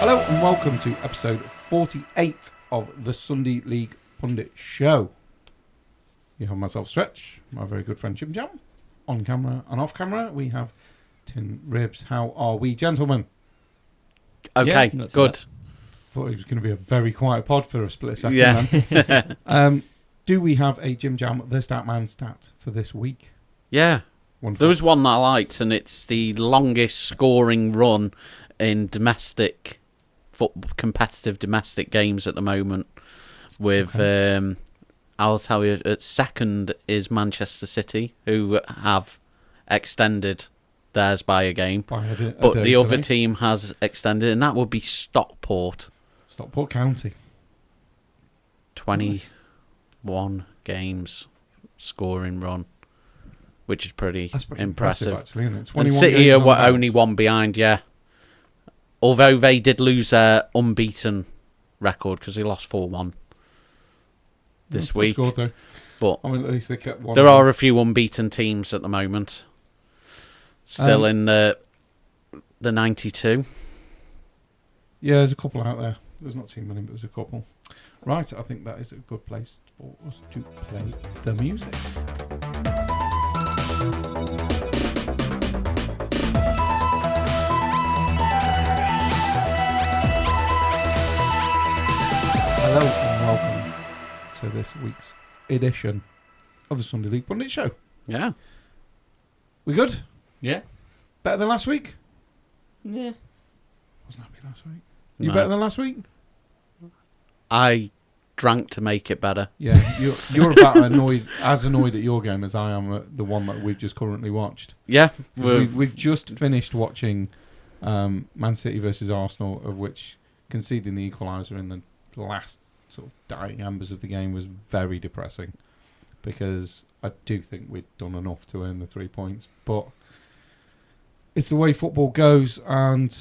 Hello and welcome to episode 48 of the Sunday League Pundit Show. You have myself, Stretch, my very good friend JimJam. On camera and off camera, we have Tin Ribs. How are we, gentlemen? Okay, Yeah, good. Thought it was going to be a very quiet pod for a split second. Yeah. Then. Do we have a JimJam the stat man stat for this week? Yeah. Wonderful. There was one that I liked, and it's the longest scoring run in competitive domestic games at the moment. With, I'll tell you, at second is Manchester City, who have extended theirs by a game. But the other team has extended, and that would be Stockport. Stockport County. 21 games scoring run, which is pretty impressive actually, isn't it? And City are only one behind, yeah. Although they did lose their unbeaten record because they lost 4-1 this week. Scored, though. But I mean, at least they kept one. There are a few unbeaten teams at the moment. Still in the 92. Yeah, there's a couple out there. There's not too many, but there's a couple. Right, I think that is a good place for us to play the music. Hello and welcome to this week's edition of the Sunday League Pundit Show. Yeah. We good? Yeah. Better than last week? Yeah. Wasn't happy last week. You No. better than last week? I drank to make it better. Yeah, you're about annoyed at your game as I am at the one that we've just currently watched. Yeah. We've just finished watching Man City versus Arsenal, of which conceding the equaliser in the last sort of dying embers of the game was very depressing, because I do think we'd done enough to earn the 3 points, but it's the way football goes, and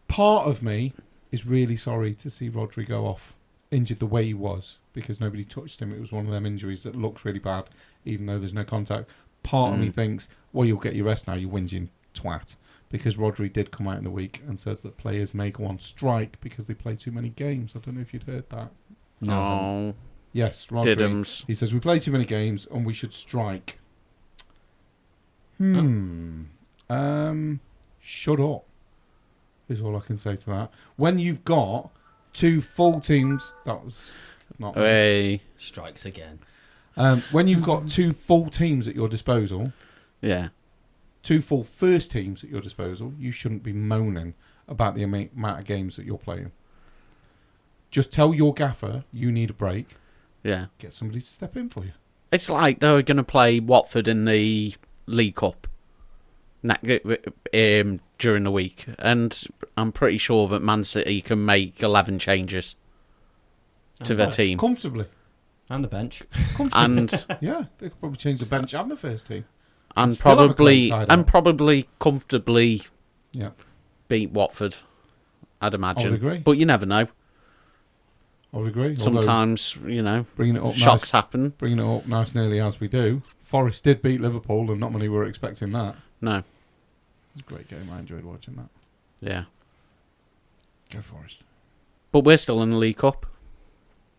part of me is really sorry to see Rodri go off injured the way he was, because nobody touched him. It was one of them injuries that looks really bad, even though there's no contact. Part of me thinks, well, you'll get your rest now, you whinging twat, because Rodri did come out in the week and says that players may go on strike because they play too many games. I don't know if you'd heard that. No. Yes, Rodri. Didums. He says we play too many games and we should strike. Shut up is all I can say to that. When you've got two full teams, that was not Hey. Strikes again. when you've got two full teams at your disposal, Yeah. two full first teams at your disposal, you shouldn't be moaning about the amount of games that you're playing. Just tell your gaffer you need a break. Yeah. Get somebody to step in for you. It's like they were going to play Watford in the League Cup during the week, and I'm pretty sure that Man City can make 11 changes to their team. Comfortably. And the bench. And Yeah, they could probably change the bench and the first team. and still have a probably great side out. comfortably Yeah. beat Watford, I'd imagine. agree. But you never know. I would agree. Although Sometimes, bringing bringing it up shocks happen. bringing it up nice and early as we do. Forest did beat Liverpool, and not many were expecting that. No. It was a great game. I enjoyed watching that. Yeah. Go Forest. But we're still in the League Cup,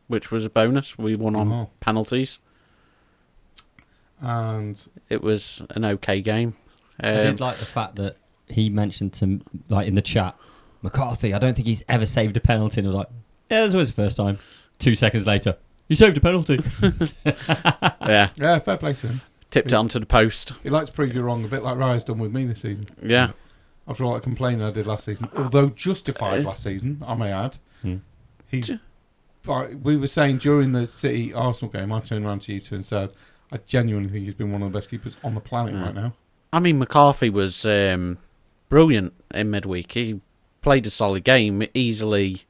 which was a bonus. We won on Oh. penalties. And It was an okay game. I did like the fact that he mentioned to, like, in the chat, McCarthy, I don't think he's ever saved a penalty. And I was like, yeah, this was his first time. 2 seconds later, he saved a penalty. Yeah. yeah, fair play to him. Tipped it onto the post. He likes to prove you wrong, a bit like Raya's done with me this season. Yeah. After all that complaining I did last season, although justified last season, I may add. He's. We were saying during the City Arsenal game, I turned around to you two and said, I genuinely think he's been one of the best keepers on the planet right now. I mean, McCarthy was brilliant in midweek. He played a solid game, easily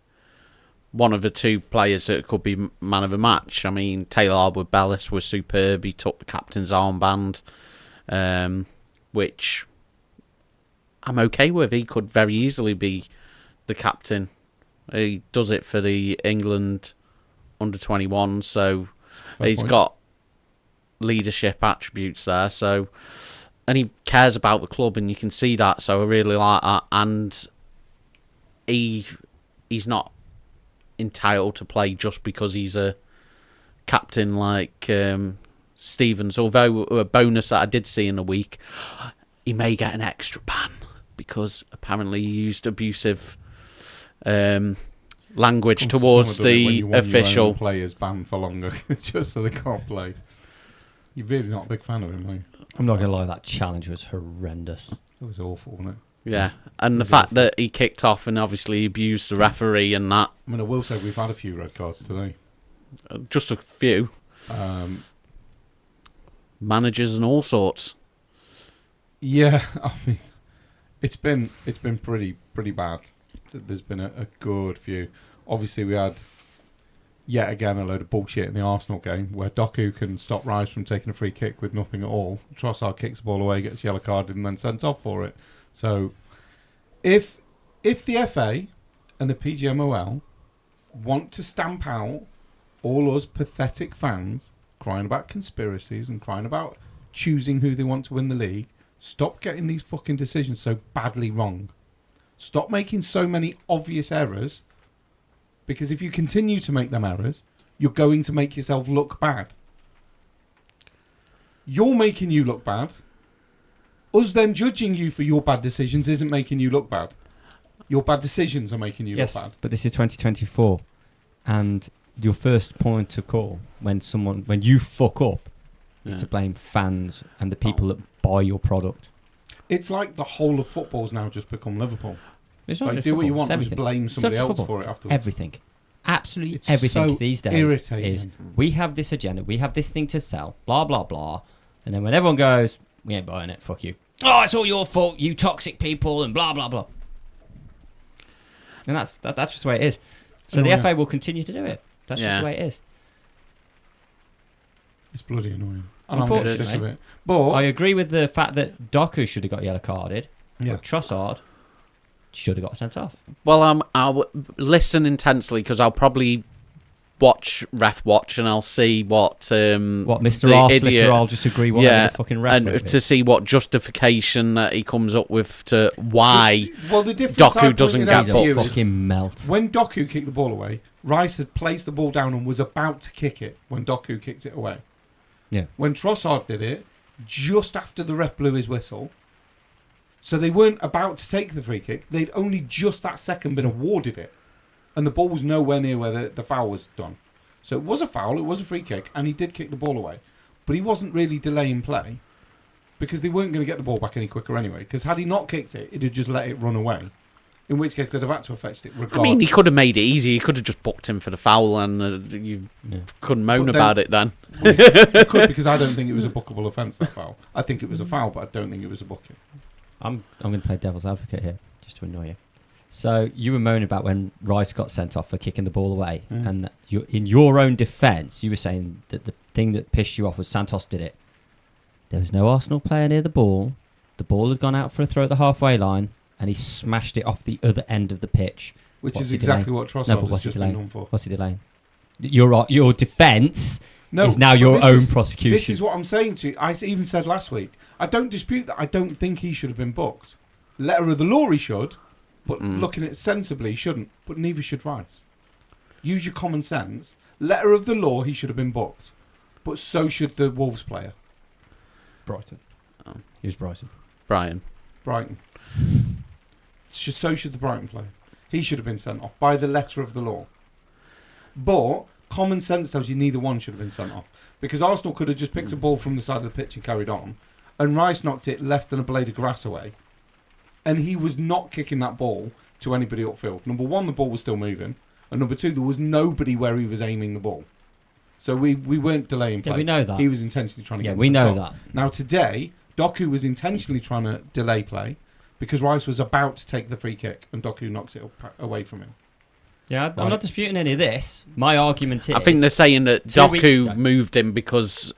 one of the two players that could be man of the match. I mean, Taylor Harwood-Bellis was superb. He took the captain's armband, which I'm okay with. He could very easily be the captain. He does it for the England under-21, so he's got leadership attributes there. So, and he cares about the club, and you can see that. So I really like that. And he he's not entitled to play just because he's a captain like Stevens. Although a bonus that I did see in the week, he may get an extra ban because apparently he used abusive language towards the official. Players banned for longer just so they can't play. You're really not a big fan of him, are you? I'm not going to lie, that challenge was horrendous. It was awful, wasn't it? Yeah, and the fact that he kicked off and obviously abused the referee and that. I mean, I will say we've had a few red cards today. Just a few. Managers and all sorts. Yeah, I mean, it's been pretty bad. There's been a good few. Obviously, we had yet again a load of bullshit in the Arsenal game where Doku can stop Rice from taking a free kick with nothing at all. Trossard kicks the ball away, gets yellow carded, and then sent off for it. So, if the FA and the PGMOL want to stamp out all us pathetic fans crying about conspiracies and crying about choosing who they want to win the league, stop getting these fucking decisions so badly wrong. Stop making so many obvious errors, because if you continue to make them errors, you're going to make yourself look bad. You're making you look bad. Us then judging you for your bad decisions isn't making you look bad. Your bad decisions are making you look bad. But this is 2024, and your first point of call when you fuck up is to blame fans and the people that buy your product. It's like the whole of football's now just become Liverpool. It's not like, just do football, what you want it's and just blame somebody else football. for it afterwards. Everything. Absolutely It's everything so these days irritating. is we have this agenda, we have this thing to sell, blah, blah, blah. And then when everyone goes, we ain't buying it, fuck you. Oh, it's all your fault, you toxic people, and blah, blah, blah. And that's just the way it is. So the FA will continue to do it. That's just the way it is. It's bloody annoying. And Unfortunately, I'm getting sick of it. But I agree with the fact that Doku should have got yellow carded. Yeah. But Trossard should have got sent off. Well, I'll listen intensely because I'll probably ref watch and I'll see what Mr. the Arse idiot, Licker, I'll just agree whatever the fucking ref and to see what justification that he comes up with to why the difference Doku doesn't get booked. Fucking melt. When Doku kicked the ball away, Rice had placed the ball down and was about to kick it when Doku kicked it away. Yeah. When Trossard did it, just after the ref blew his whistle, so they weren't about to take the free kick. They'd only just that second been awarded it. And the ball was nowhere near where the foul was done. So it was a foul, it was a free kick, and he did kick the ball away. But he wasn't really delaying play because they weren't going to get the ball back any quicker anyway. Because had he not kicked it, he'd have just let it run away. In which case, they'd have had to have fetched it regardless. I mean, he could have made it easy. He could have just booked him for the foul and you couldn't moan about it then. Well, he could, because I don't think it was a bookable offence, that foul. I think it was a foul, but I don't think it was a booking. I'm going to play devil's advocate here, just to annoy you. So you were moaning about when Rice got sent off for kicking the ball away, and that in your own defence, you were saying that the thing that pissed you off was Santos did it. There was no Arsenal player near the ball. The ball had gone out for a throw at the halfway line, and he smashed it off the other end of the pitch. Which is exactly what Trossard has just been known for. What's he delaying? Your defence is now your own prosecution. This is what I'm saying to you. I even said last week, I don't dispute that. I don't think he should have been booked. Letter of the law, he should. But looking at it sensibly, he shouldn't. But neither should Rice. Use your common sense. Letter of the law, he should have been booked. But so should the Wolves player. Brighton. Who's Brighton? Brighton. So should the Brighton player. He should have been sent off by the letter of the law. But common sense tells you neither one should have been sent off. Because Arsenal could have just picked a ball from the side of the pitch and carried on. And Rice knocked it less than a blade of grass away. And he was not kicking that ball to anybody upfield. Number one, the ball was still moving. And number two, there was nobody where he was aiming the ball. So we weren't delaying play. Yeah, we know that. He was intentionally trying to get we him know sent off. that. Now today, Doku was intentionally trying to delay play because Rice was about to take the free kick and Doku knocks it away from him. Yeah, I'm not disputing any of this. My argument is... I think they're saying that Doku moved him because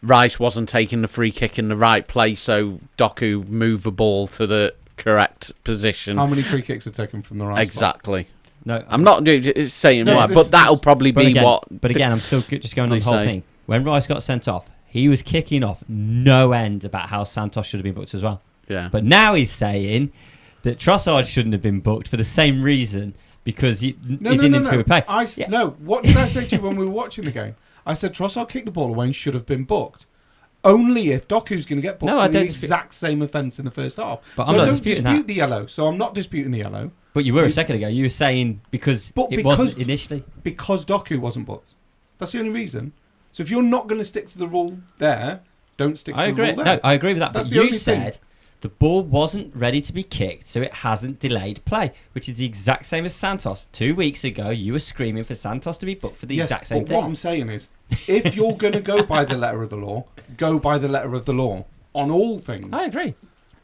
Rice wasn't taking the free kick in the right place, so Doku moved the ball to the correct position. How many free kicks are taken from the right Exactly. spot? No, I'm not saying why, but that'll probably be what... But again, I'm still just going on the whole thing. When Rice got sent off, he was kicking off no end about how Santos should have been booked as well. Yeah. But now he's saying that Trossard shouldn't have been booked for the same reason, because he didn't interfere with play. No, what did I say to you when we were watching the game? I said Trossard kicked the ball away and should have been booked. Only if Doku's going to get booked for the exact same offence in the first half. But so I'm not I don't disputing dispute that. the yellow. So I'm not disputing the yellow. But you were a second ago. You were saying because it wasn't initially. Because Doku wasn't booked. That's the only reason. So if you're not going to stick to the rule there, don't stick to the rule there. No, I agree with that. That's but the you only said thing. the ball wasn't ready to be kicked, so it hasn't delayed play, which is the exact same as Santos. 2 weeks ago, you were screaming for Santos to be booked for the exact same thing. What I'm saying is, if you're going to go by the letter of the law, go by the letter of the law on all things. I agree.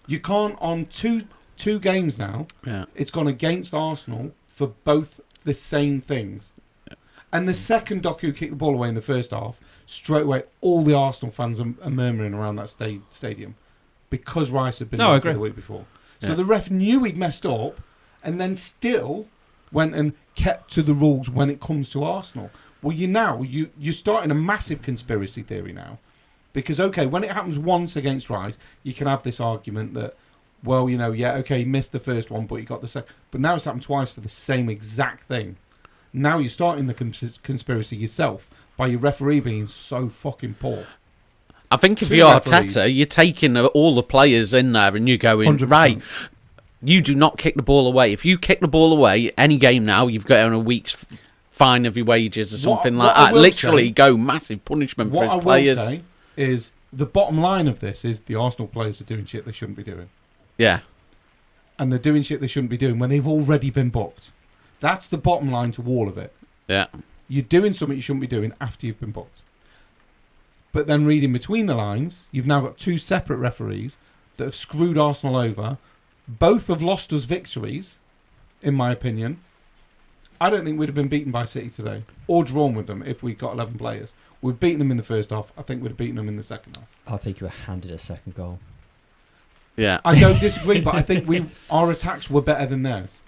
You can't on two games now. Yeah. It's gone against Arsenal for both the same things. Yeah. And the second Doku kicked the ball away in the first half, straight away all the Arsenal fans are murmuring around that stadium because Rice had been there the week before. So the ref knew he'd messed up and then still went and kept to the rules when it comes to Arsenal. Well, you're starting a massive conspiracy theory now. Because, okay, when it happens once against Rice, you can have this argument that, well, he missed the first one, but he got the second. But now it's happened twice for the same exact thing. Now you're starting the conspiracy yourself by your referee being so fucking poor. I think if you're Arteta, you're taking all the players in there and you're going, 100%. Right, you do not kick the ball away. If you kick the ball away, any game now, you've got on a week's fine of your wages or something like that. Literally go massive punishment for his players. What I will say is the bottom line of this is the Arsenal players are doing shit they shouldn't be doing. Yeah. And they're doing shit they shouldn't be doing when they've already been booked. That's the bottom line to all of it. Yeah. You're doing something you shouldn't be doing after you've been booked. But then reading between the lines, you've now got two separate referees that have screwed Arsenal over. Both have lost us victories, in my opinion. I don't think we'd have been beaten by City today or drawn with them if we got 11 players. We've beaten them in the first half. I think we'd have beaten them in the second half. I think you were handed a second goal. Yeah. I don't disagree, but I think our attacks were better than theirs.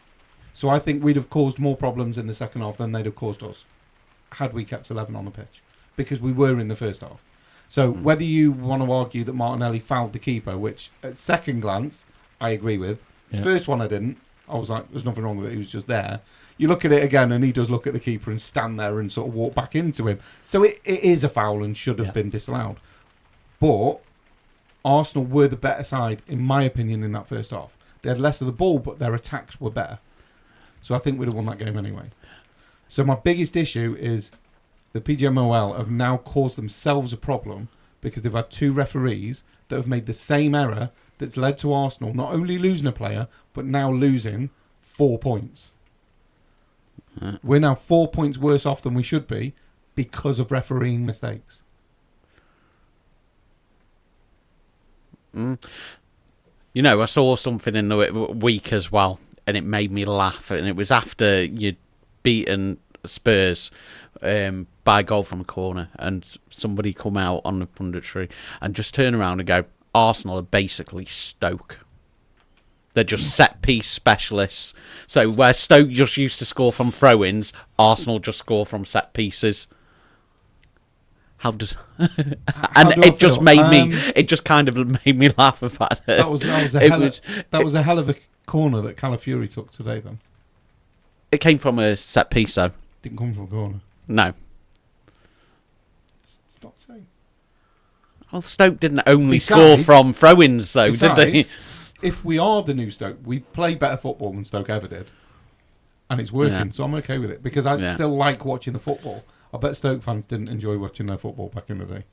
So I think we'd have caused more problems in the second half than they'd have caused us had we kept 11 on the pitch. Because we were in the first half. So whether you want to argue that Martinelli fouled the keeper, which at second glance I agree with. Yeah. First one I didn't. I was like, there's nothing wrong with it. He was just there. You look at it again and he does look at the keeper and stand there and sort of walk back into him. So it is a foul and should have been disallowed. But Arsenal were the better side, in my opinion, in that first half. They had less of the ball, but their attacks were better. So I think we'd have won that game anyway. So my biggest issue is the PGMOL have now caused themselves a problem because they've had two referees that have made the same error that's led to Arsenal not only losing a player, but now losing 4 points. We're now 4 points worse off than we should be because of refereeing mistakes. You know, I saw something in the week as well, and it made me laugh. And it was after you'd beaten Spurs by a goal from a corner, and somebody come out on the punditry and just turn around and go, Arsenal are basically Stoke. They're just set-piece specialists. So where Stoke just used to score from throw-ins, Arsenal just score from set-pieces. How does... and it just made me... It just kind of made me laugh about it. That was a hell of a corner that Calafiori took today, then. It came from a set-piece, though. Didn't come from a corner. No. It's not saying. Well, Stoke didn't only score from throw-ins, though, did they? If we are the new Stoke, we play better football than Stoke ever did. And it's working, so I'm okay with it. Because I still like watching the football. I bet Stoke fans didn't enjoy watching their football back in the day.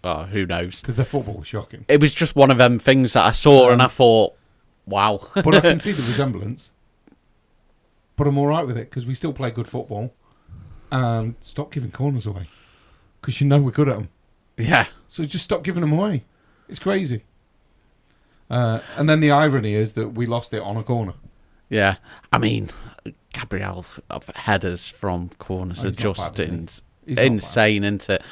Oh, who knows? Because their football was shocking. It was just one of them things that I saw and I thought, wow. But I can see the resemblance. But I'm all right with it because we still play good football. And stop giving corners away. Because you know we're good at them. Yeah. So just stop giving them away. It's crazy. And then the irony is that we lost it on a corner. Yeah. I mean, Gabriel headers from corners are just insane, isn't it?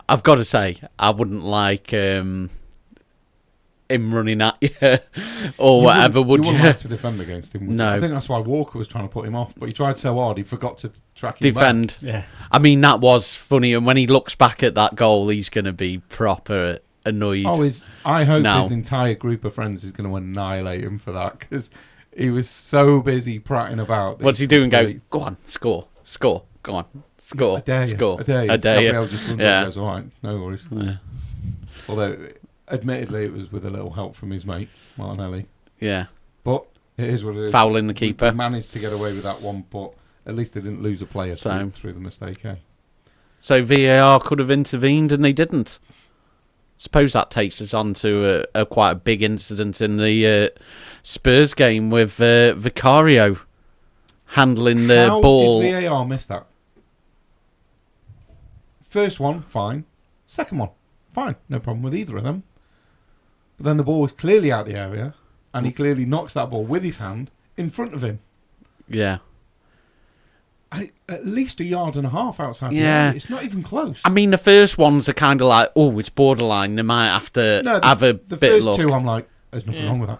I've got to say, I wouldn't like him running at you or whatever, would you? You wouldn't like to defend against him, would No. you? I think that's why Walker was trying to put him off, but he tried so hard he forgot to track him defend. back. Yeah. I mean, that was funny, and when he looks back at that goal, he's going to be proper annoyed. I hope his entire group of friends is going to annihilate him for that, because He was so busy prattling about. What's he doing? Go on, score, go on, score, I dare you. score. I dare you. I dare you. Gabriel just runs up and goes, all right, no worries. Yeah. Although, admittedly, it was with a little help from his mate, Martinelli. Yeah. But it is what it is. Fouling the keeper. We managed to get away with that one, but at least they didn't lose a player through the mistake, eh? So VAR could have intervened and they didn't. Suppose that takes us on to a quite a big incident in the Spurs game with Vicario handling the ball. How did VAR miss that? First one, fine. Second one, fine. No problem with either of them. But then the ball was clearly out the area, and he clearly knocks that ball with his hand in front of him. Yeah. At least a yard and a half outside the area. It's not even close. I mean, the first ones are kind of like, oh, it's borderline. They might have to have a bit of luck. The first two, I'm like, there's nothing wrong with that.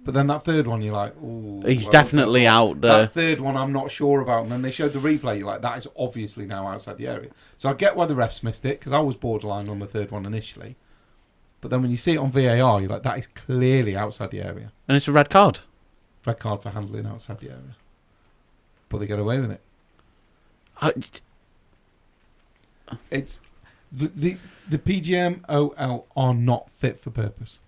But then that third one, you're like, oh. He's definitely out there. That third one, I'm not sure about. And then they showed the replay. You're like, that is obviously now outside the area. So I get why the refs missed it, because I was borderline on the third one initially. But then when you see it on VAR, you're like, that is clearly outside the area. And it's a red card. Red card for handling outside the area. But they get away with it. It's the PGMOL are not fit for purpose.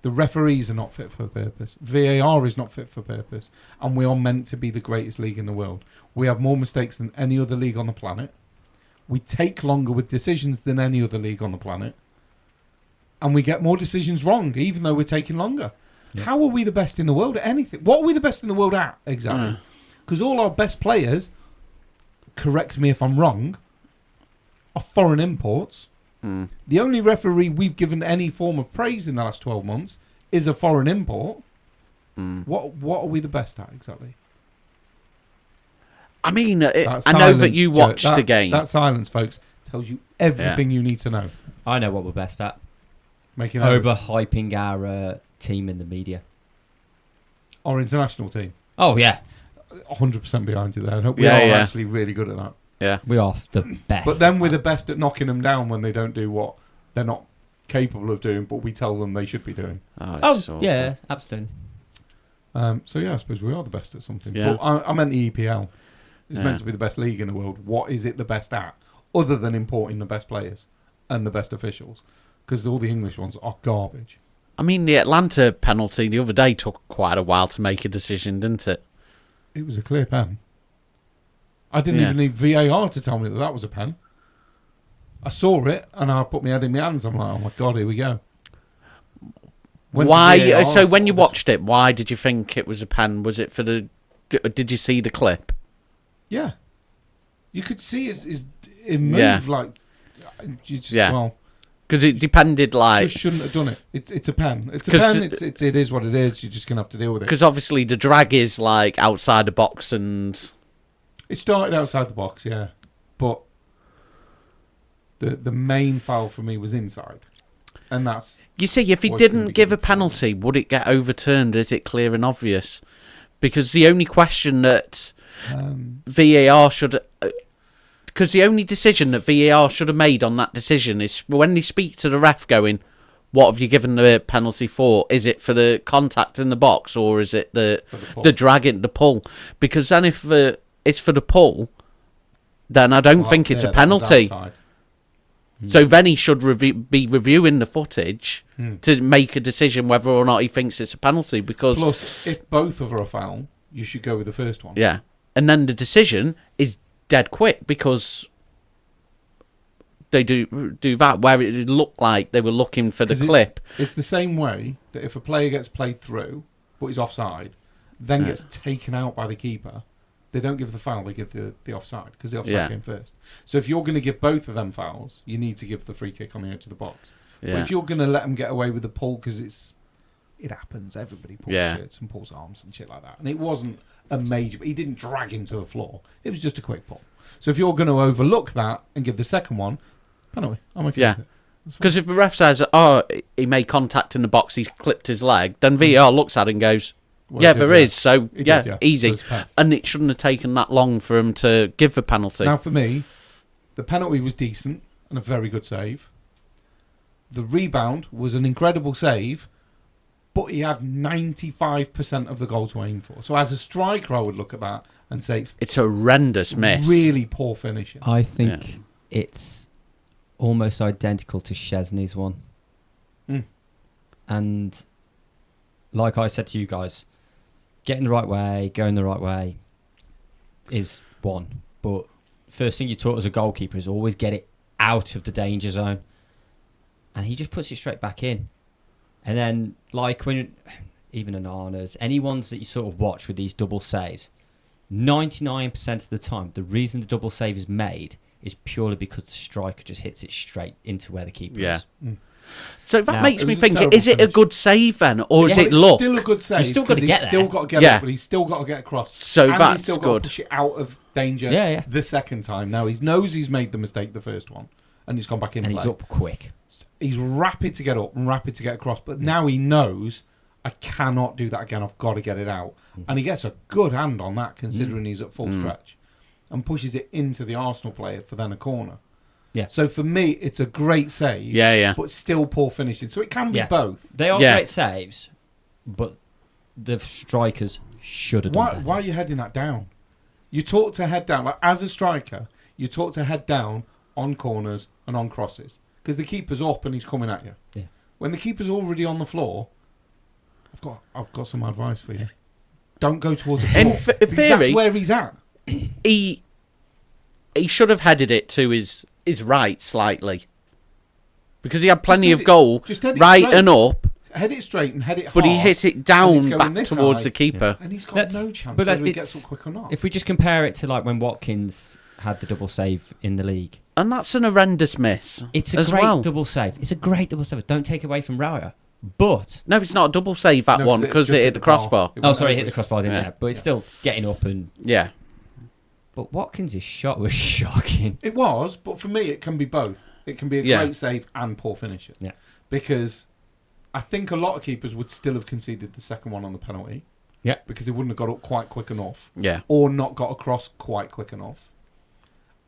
The referees are not fit for purpose. VAR is not fit for purpose. And we are meant to be the greatest league in the world. We have more mistakes than any other league on the planet. We take longer with decisions than any other league on the planet. And we get more decisions wrong, even though we're taking longer. Yeah. How are we the best in the world at anything? What are we the best in the world at, exactly? Because all our best players, correct me if I'm wrong, are foreign imports. The only referee we've given any form of praise in the last 12 months is a foreign import. What are we the best at, exactly? I mean, I know that you watched the game. That silence, folks, tells you everything you need to know. I know what we're best at. Making overhyping our team in the media. Our international team. Oh, yeah. 100% behind you there. We are actually really good at that. Yeah. We are the best. But then we're the best at knocking them down when they don't do what they're not capable of doing, but we tell them they should be doing. Yeah, absolutely. So, yeah, I suppose we are the best at something. Yeah. But I meant the EPL. It's meant to be the best league in the world. What is it the best at, other than importing the best players and the best officials? Because all the English ones are garbage. I mean, the Atlanta penalty the other day took quite a while to make a decision, didn't it? It was a clear pen. I didn't even need VAR to tell me that was a pen. I saw it and I put my head in my hands. I'm like, oh my God, here we go. Why? So when you watched it, why did you think it was a pen? Was it for the... Did you see the clip? Yeah. You could see it move like... You just, well... Because it depended, like... Just shouldn't have done it. It's a pen. It's a pen. It is what it is. You're just going to have to deal with it. Because obviously the drag is, like, outside the box and... It started outside the box, yeah. But the main foul for me was inside. And that's... You see, if he didn't give a penalty, would it get overturned? Is it clear and obvious? Because the only question that VAR should... Because the only decision that VAR should have made on that decision is when they speak to the ref going, what have you given the penalty for? Is it for the contact in the box or is it the drag in the pull? Because then if it's for the pull, then I don't think it's a penalty. So then he should be reviewing the footage to make a decision whether or not he thinks it's a penalty. Because plus, if both of them are a foul, you should go with the first one. Yeah. And then the decision is dead quick because they do that where it looked like they were looking for the clip. It's the same way that if a player gets played through but is offside, then gets taken out by the keeper, they don't give the foul, they give the offside because the offside came first. So if you're going to give both of them fouls, you need to give the free kick on the edge of the box. But if you're going to let them get away with the pull because it happens, everybody pulls shirts and pulls arms and shit like that. And it wasn't a major... He didn't drag him to the floor. It was just a quick pull. So if you're going to overlook that and give the second one, penalty. I'm okay with it. Because if the ref says, he made contact in the box, he's clipped his leg, then VAR looks at it and goes, there is. So, easy. And it shouldn't have taken that long for him to give the penalty. Now, for me, the penalty was decent and a very good save. The rebound was an incredible save, but he had 95% of the goal to aim for. So as a striker, I would look at that and say it's a horrendous miss. Really poor finishing. I think it's almost identical to Chesney's one. And like I said to you guys, getting the right way, going the right way is one. But first thing you're taught as a goalkeeper is always get it out of the danger zone. And he just puts it straight back in. And then, like when even Onana's, any ones that you sort of watch with these double saves, 99% of the time, the reason the double save is made is purely because the striker just hits it straight into where the keeper is. So that Now, makes me think, terrible is it a finish. good save then? Or is it It's luck? still a good save. He's still got to get He's still there. got to get Yeah. it, but he's still got to get across. So and that's he's still got good. to push it out of danger the second time. Now, he knows he's made the mistake the first one, and he's gone back in And play. he's up quick. He's rapid to get up and rapid to get across, but now he knows, I cannot do that again. I've got to get it out. And he gets a good hand on that, considering he's at full stretch, and pushes it into the Arsenal player for then a corner. Yeah. So for me, it's a great save. Yeah. But still poor finishing. So it can be both. They are Yeah. great saves, but the strikers should have done better. Why are you heading that down? You taught to head down. Like, as a striker, you taught to head down on corners and on crosses. Because the keeper's up and he's coming at you. Yeah. When the keeper's already on the floor, I've got some advice for you. Don't go towards the floor. In because theory, that's where he's at. He should have headed it to his right slightly. Because he had plenty of goal just head it right straight. and up, Head it straight and head it hard. but he hit it and down it's going back this towards side. the keeper. And he's got That's- no chance but whether he it's- gets up quick or not. If we just compare it to like when Watkins had the double save in the league, And that's an horrendous miss. it's a as great well. double save. It's a great double save. Don't take away from Raya. But No, it's not a double save, that No, one, because just it hit the crossbar. It oh, went sorry, over hit the his- crossbar, didn't Yeah. it? But it's still getting up and. Yeah. But Watkins' shot was shocking. It was, but for me, it can be both. It can be a great save and poor finishing. Yeah. Because I think a lot of keepers would still have conceded the second one on the penalty. Yeah. Because they wouldn't have got up quite quick enough. Yeah. Or not got across quite quick enough.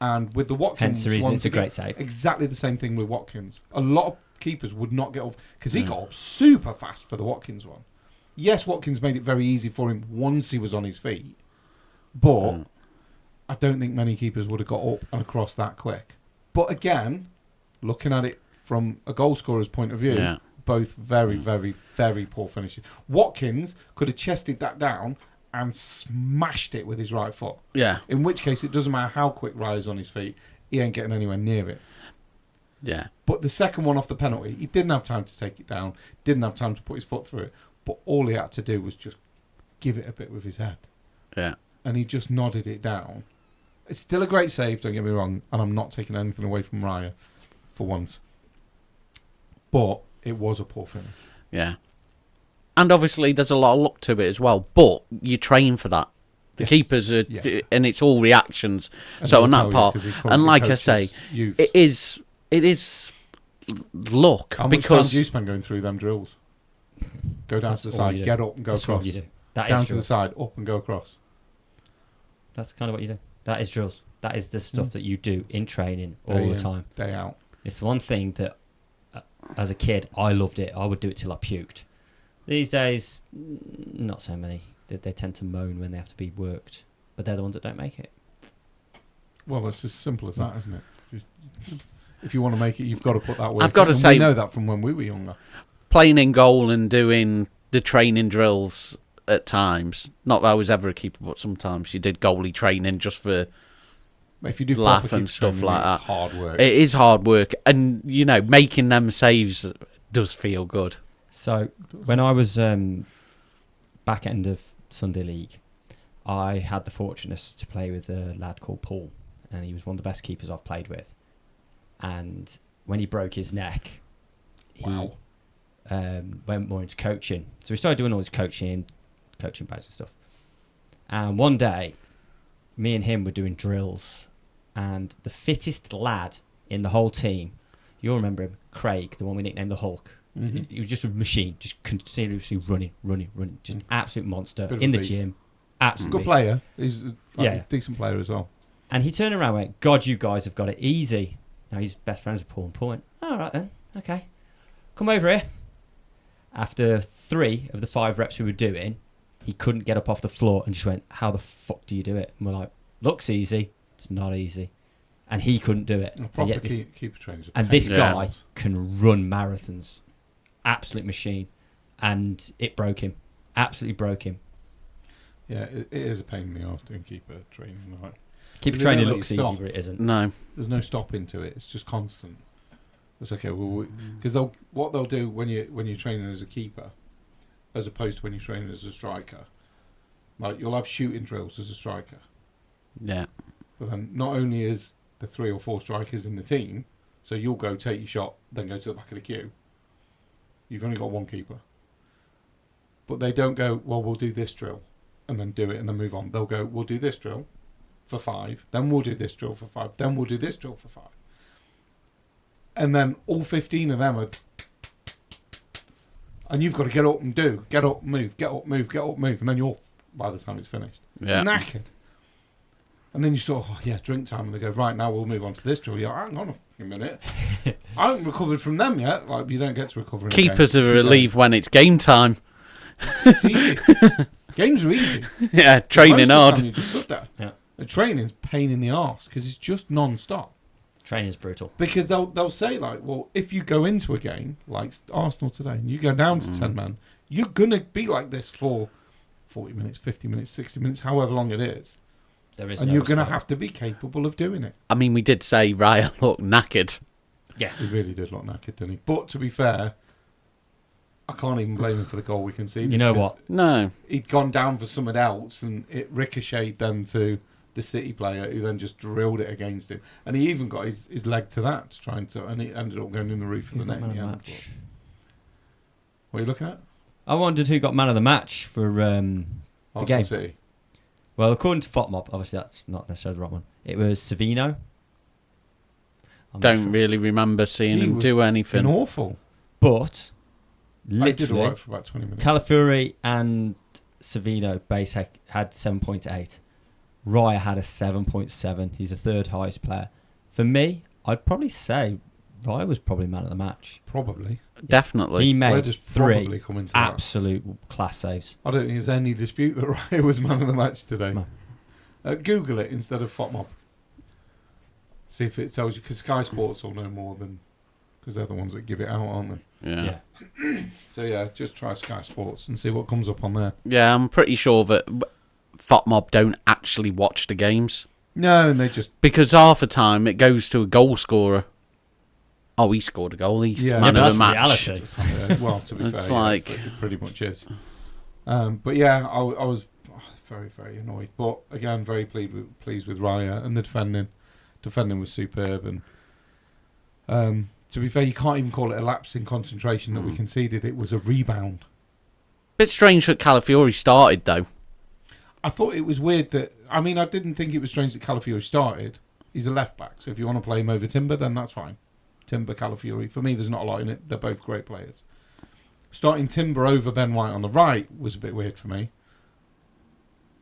And with the Watkins Hence the reason one it's a to get- great save. Exactly the same thing with Watkins. A lot of keepers would not get up because he got up super fast for the Watkins one. Yes, Watkins made it very easy for him once he was on his feet, but I don't think many keepers would have got up and across that quick. But again, looking at it from a goal scorer's point of view, both very, very, very poor finishes. Watkins could have chested that down and smashed it with his right foot. Yeah. In which case, it doesn't matter how quick Raya's on his feet, he ain't getting anywhere near it. Yeah. But the second one off the penalty, he didn't have time to take it down, didn't have time to put his foot through it, but all he had to do was just give it a bit with his head. Yeah. And he just nodded it down. It's still a great save, don't get me wrong, and I'm not taking anything away from Raya for once. But it was a poor finish. Yeah. And obviously there's a lot of luck to it as well, but you train for that. The keepers are, and it's all reactions. And so he'll on tell that you, part, 'cause he currently and like I coaches say, youth. it is luck How much time because do you spend going through them drills? Go down to the That's all side, you do. get up and go That's across. what you do. That Down is to the drills. side, up and go across. That's kind of what you do. That is drills. That is the stuff that you do in training all Day the in, time. Day out. It's one thing that, as a kid, I loved it. I would do it till I puked. These days, not so many. They tend to moan when they have to be worked, but they're the ones that don't make it. Well, that's as simple as that, isn't it? If you want to make it, you've got to put that work. I've got to in. say- we know that from when we were younger. playing in goal and doing the training drills at times. Not that I was ever a keeper, but sometimes you did goalie training just for If you do laugh proper and keeper stuff training, like that. it's hard work. It is hard work, and you know, making them saves does feel good. So when I was back end of Sunday League, I had the fortunate to play with a lad called Paul, and he was one of the best keepers I've played with. And when he broke his neck, he went more into coaching. So we started doing all his coaching bags and stuff. And one day, me and him were doing drills, and the fittest lad in the whole team, you'll remember him, Craig, the one we nicknamed the Hulk. Mhm. He was just a machine, just continuously running, just absolute monster Bit of in a the beast. gym. Absolute Good beast. player. He's a Yeah. decent player as well. And he turned around and went, God, you guys have got it easy. Now he's best friends with Paul, and Paul went, all right then, okay, come over here. After 3 of the 5 reps we were doing, he couldn't get up off the floor and just went, "How the fuck do you do it?" And we're like, "Looks easy. It's not easy." And he couldn't do it. Proper And yet this, keeper trainers. and this Yeah. guy can run marathons. Absolute machine. And it broke him. Absolutely broke him. Yeah, it is a pain in the arse doing keeper training. Like, Keeper Does it training let looks you easy, stop? but it isn't. No. there's no stopping to it. It's just constant. It's okay. Well, because what they'll do when you're training as a keeper, as opposed to when you're training as a striker, like you'll have shooting drills as a striker. Yeah. But then not only is the 3 or 4 strikers in the team, so you'll go take your shot, then go to the back of the queue. You've only got 1 keeper. But they don't go, well, we'll do this drill, and then do it, and then move on. They'll go, we'll do this drill for 5, then we'll do this drill for 5, then we'll do this drill for 5. And then all 15 of them are... And you've got to get up and do. Get up, move, get up, move, get up, move. And then you're, by the time it's finished, Yeah. knackered. And then you sort of, oh yeah, drink time. And they go, right, now we'll move on to this drill. You're like, hang on a minute. I haven't recovered from them yet. Like, you don't get to recover in a game. Keepers are Keep relieved when it's game time. going. It's easy. Games are easy. Yeah, Most training of the hard. time you just stood there. Yeah. The training's pain in the arse because it's just non-stop. Training's brutal. Because they'll say, like, well, if you go into a game like Arsenal today and you go down to 10 men, you're going to be like this for 40 minutes, 50 minutes, 60 minutes, however long it is. There is And no you're going to respite. have to be capable of doing it. I mean, we did say Ryan looked knackered. Yeah. He really did look knackered, didn't he? But to be fair, I can't even blame him for the goal we conceded. You know because what? No. He'd gone down for someone else and it ricocheted then to the City player who then just drilled it against him. And he even got his leg to that, and it ended up going in the roof of the net in the end. Match. What are you looking at? I wondered who got man of the match for the Arsenal game. City. Well, according to FOTMOB, obviously that's not necessarily the right one. It was Savino. I'm not Don't sure. really remember seeing He him was do anything. awful. But I did literally, alright for about 20 minutes. Calafiori and Savino base had 7.8. Raya had a 7.7. He's the 3rd highest player. For me, I'd probably say Raya was probably man of the match. Probably. Definitely. He Where made does 3 probably come into that? absolute class saves. I don't think there's any dispute that Raya was man of the match today. No. Google it instead of FOTMOB. See if it tells you, because Sky Sports will know more than, because they're the ones that give it out, aren't they? Yeah. So yeah, just try Sky Sports and see what comes up on there. Yeah, I'm pretty sure that FOTMOB don't actually watch the games. No, and they just Because half the time it goes to a goal scorer. Oh, he scored a goal. He's Yeah. man Yeah, of the but match. that's reality. just have it. Well, to be It's fair, like- yeah, it pretty much is. But yeah, I was very, very annoyed. But again, very pleased with Raya and the defending. Defending was superb, and to be fair, you can't even call it a lapse in concentration that we conceded. It was a rebound. Bit strange that Calafiori started though. I thought it was weird that... I mean, I didn't think it was strange that Calafiori started. He's a left-back, so if you want to play him over Timber, then that's fine. Timber, Calafiori. For me, there's not a lot in it. They're both great players. Starting Timber over Ben White on the right was a bit weird for me.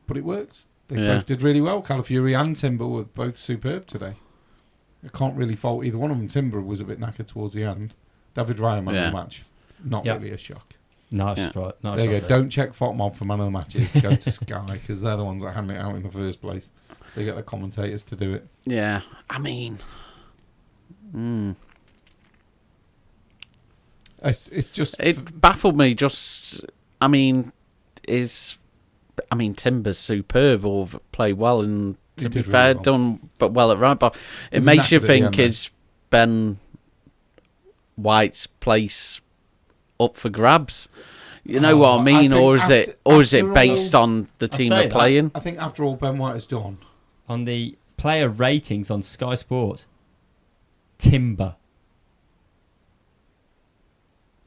But it worked. They Yeah. both did really well. Calafiori and Timber were both superb today. I can't really fault either one of them. Timber was a bit knackered towards the end. David Raya, man of Yeah. the match. Not Yeah. really a shock. Nice, Yeah. right? Nice. There you shot go. there. Don't check FOTMOB for man of the matches. Go to Sky, because they're the ones that hand it out in the first place. They get the commentators to do it. Yeah, I mean, It's just... it baffled me. I mean, Timber's superb or played well, and He to be did really fair, well. done but well at right back. He It was makes you knackered at the think: end, though. is Ben White's place up for grabs? You know what I mean, think or is it after based all- on the I'll team say they're that. playing? I think after all Ben White has done, On the player ratings on Sky Sports, Timber.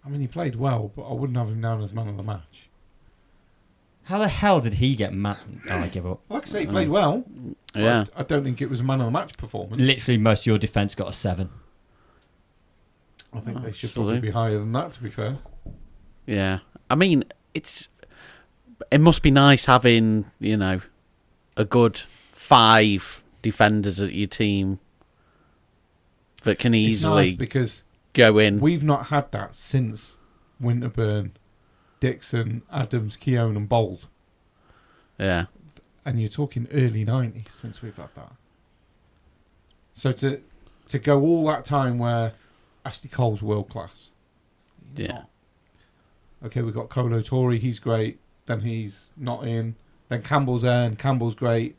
I mean, he played well, but I wouldn't have him down as man of the match. How the hell did he get Oh, I give up. Like I say, he played well. but Yeah, I don't think it was a man of the match performance. Literally, most of your defence got a 7. I think they should Absolutely. probably be higher than that, to be fair. yeah. I mean, it must be nice having a good 5 defenders at your team that can It's nice easily because go in. we've not had that since Winterburn, Dixon, Adams, Keown and Bold. Yeah. And you're talking early 90s since we've had that. So to go all that time where Ashley Cole's world class. Yeah. Okay, we've got Kolo Torre, he's great. Then he's not in. Then Campbell's there, and Campbell's great.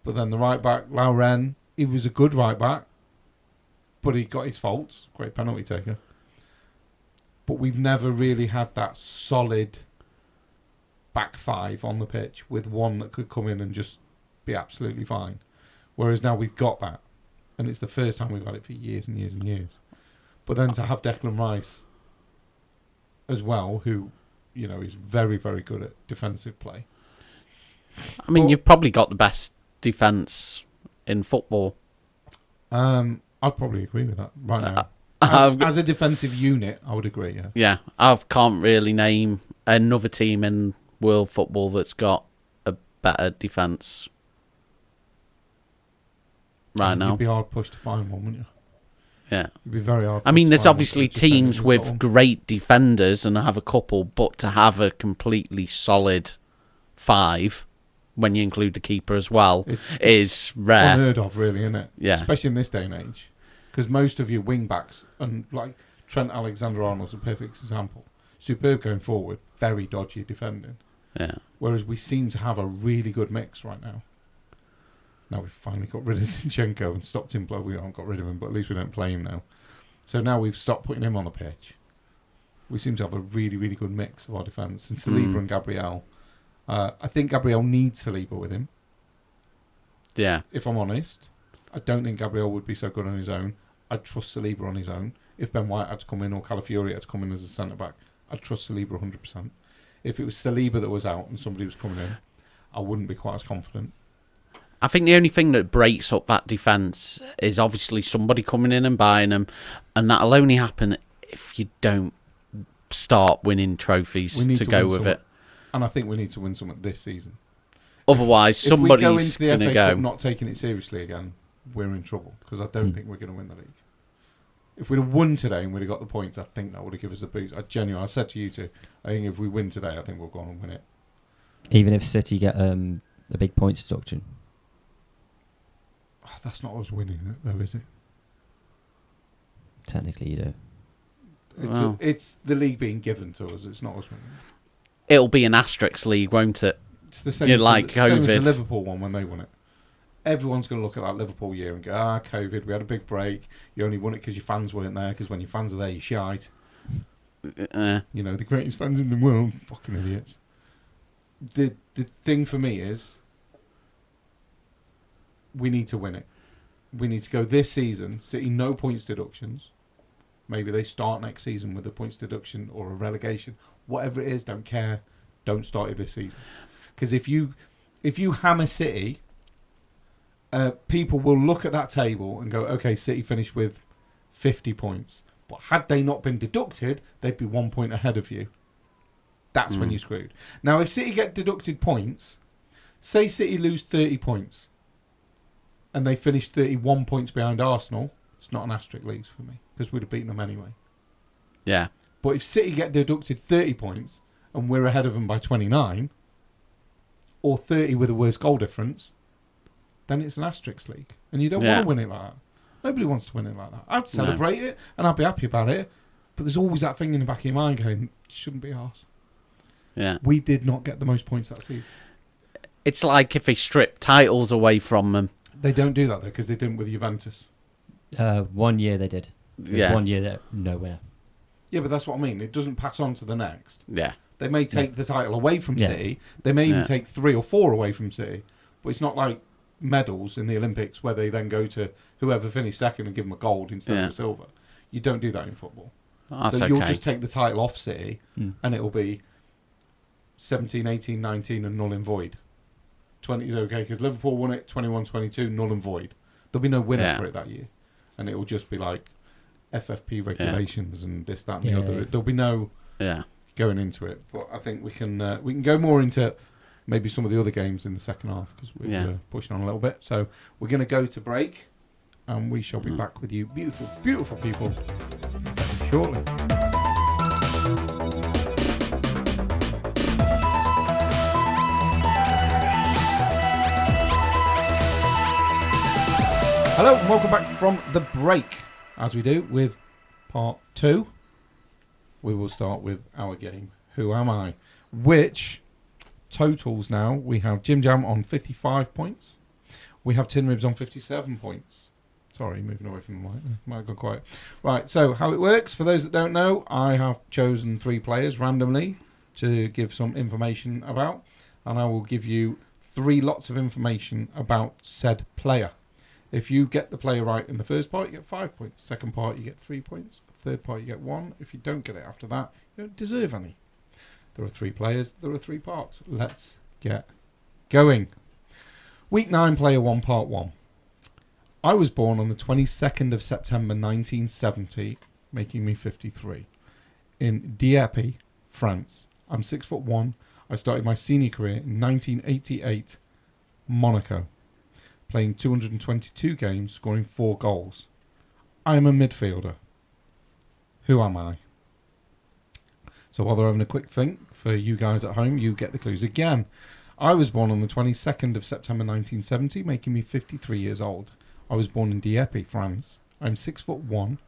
But then the right back, Lauren, he was a good right back. But he got his faults. Great penalty taker. But we've never really had that solid back five on the pitch with one that could come in and just be absolutely fine. Whereas now we've got that. And it's the first time we've had it for years and years and years. But then to have Declan Rice as well, who, is very, very good at defensive play. I mean, you've probably got the best defence in football. I'd probably agree with that right now. As a defensive unit, I would agree, yeah. Yeah, I can't really name another team in world football that's got a better defence right now. You'd be hard pushed to find one, wouldn't you? Yeah. You'd be very hard. I mean, there's obviously teams with great defenders, and I have a couple, but to have a completely solid five, when you include the keeper as well, is rare. Unheard of, really, isn't it? Yeah. Especially in this day and age. Because most of your wing-backs, and like Trent Alexander-Arnold's a perfect example. Superb going forward, very dodgy defending. Yeah. Whereas we seem to have a really good mix right now. Now we've finally got rid of Zinchenko and stopped him. We haven't got rid of him, but at least we don't play him now. So now we've stopped putting him on the pitch. We seem to have a really, really good mix of our defence. And Saliba and Gabriel. I think Gabriel needs Saliba with him. Yeah. If I'm honest. I don't think Gabriel would be so good on his own. I'd trust Saliba on his own. If Ben White had to come in or Calafiori had to come in as a centre-back, I'd trust Saliba 100%. If it was Saliba that was out and somebody was coming in, I wouldn't be quite as confident. I think the only thing that breaks up that defence is obviously somebody coming in and buying them, and that'll only happen if you don't start winning trophies to go with it. And I think we need to win something this season. Otherwise, somebody's going to going to FA go. Cup not taking it seriously again, we're in trouble, because I don't think we're going to win the league. If we'd have won today and we'd have got the points, I think that would have given us a boost. I said to you two, I think if we win today, I think we'll go on and win it. Even if City get a big points deduction? Oh, that's not us winning, though, is it? Technically, you do. It's the league being given to us. It's not us winning. It'll be an asterisk league, won't it? It's the same, like same as the COVID. Liverpool one when they won it. Everyone's going to look at that Liverpool year and go, COVID, we had a big break. You only won it because your fans weren't there, because when your fans are there, you shite. The greatest fans in the world. Fucking idiots. The thing for me is, we need to win it. We need to go this season, City no points deductions. Maybe they start next season with a points deduction or a relegation. Whatever it is, don't care. Don't start it this season. Because if you hammer City, people will look at that table and go, okay, City finished with 50 points. But had they not been deducted, they'd be 1 point ahead of you. That's when you're screwed. Now, if City get deducted points, say City lose 30 points, and they finish 31 points behind Arsenal, it's not an asterisk league for me, because we'd have beaten them anyway. Yeah. But if City get deducted 30 points, and we're ahead of them by 29, or 30 with a worse goal difference, then it's an asterisk league. And you don't want to win it like that. Nobody wants to win it like that. I'd celebrate it, and I'd be happy about it, but there's always that thing in the back of your mind going, shouldn't be ours. Yeah. We did not get the most points that season. It's like if they strip titles away from them. They don't do that, though, because they didn't with Juventus. 1 year they did. Yeah. 1 year that no winner. Yeah, but that's what I mean. It doesn't pass on to the next. Yeah. They may take the title away from City. They may even take 3 or 4 away from City. But it's not like medals in the Olympics where they then go to whoever finished second and give them a gold instead of a silver. You don't do that in football. That's so okay. You'll just take the title off City and it'll be 17, 18, 19 and null and void. 20 is okay because Liverpool won it, 21, 22, null and void. There'll be no winner for it that year. And it'll just be like FFP regulations and this, that and the other. There'll be no going into it. But I think we can go more into maybe some of the other games in the second half because we're pushing on a little bit. So we're going to go to break and we shall be back with you beautiful, beautiful people shortly. Hello and welcome back from the break. As we do with part 2, we will start with our game, Who Am I? Which totals now, we have JimJam on 55 points. We have Tin Ribs on 57 points. Sorry, moving away from the mic. Might have gone quiet. Right, so how it works, for those that don't know, I have chosen 3 players randomly to give some information about, and I will give you 3 lots of information about said player. If you get the player right in the first part, you get 5 points. Second part, you get 3 points. Third part, you get 1. If you don't get it after that, you don't deserve any. There are 3 players. There are 3 parts. Let's get going. Week 9, Player 1, Part 1. I was born on the 22nd of September 1970, making me 53, in Dieppe, France. I'm 6'1". I started my senior career in 1988, Monaco, playing 222 games, scoring 4 goals. I am a midfielder. Who am I? So while they're having a quick think, for you guys at home, you get the clues again. I was born on the 22nd of September 1970, making me 53 years old. I was born in Dieppe, France. I'm 6'1".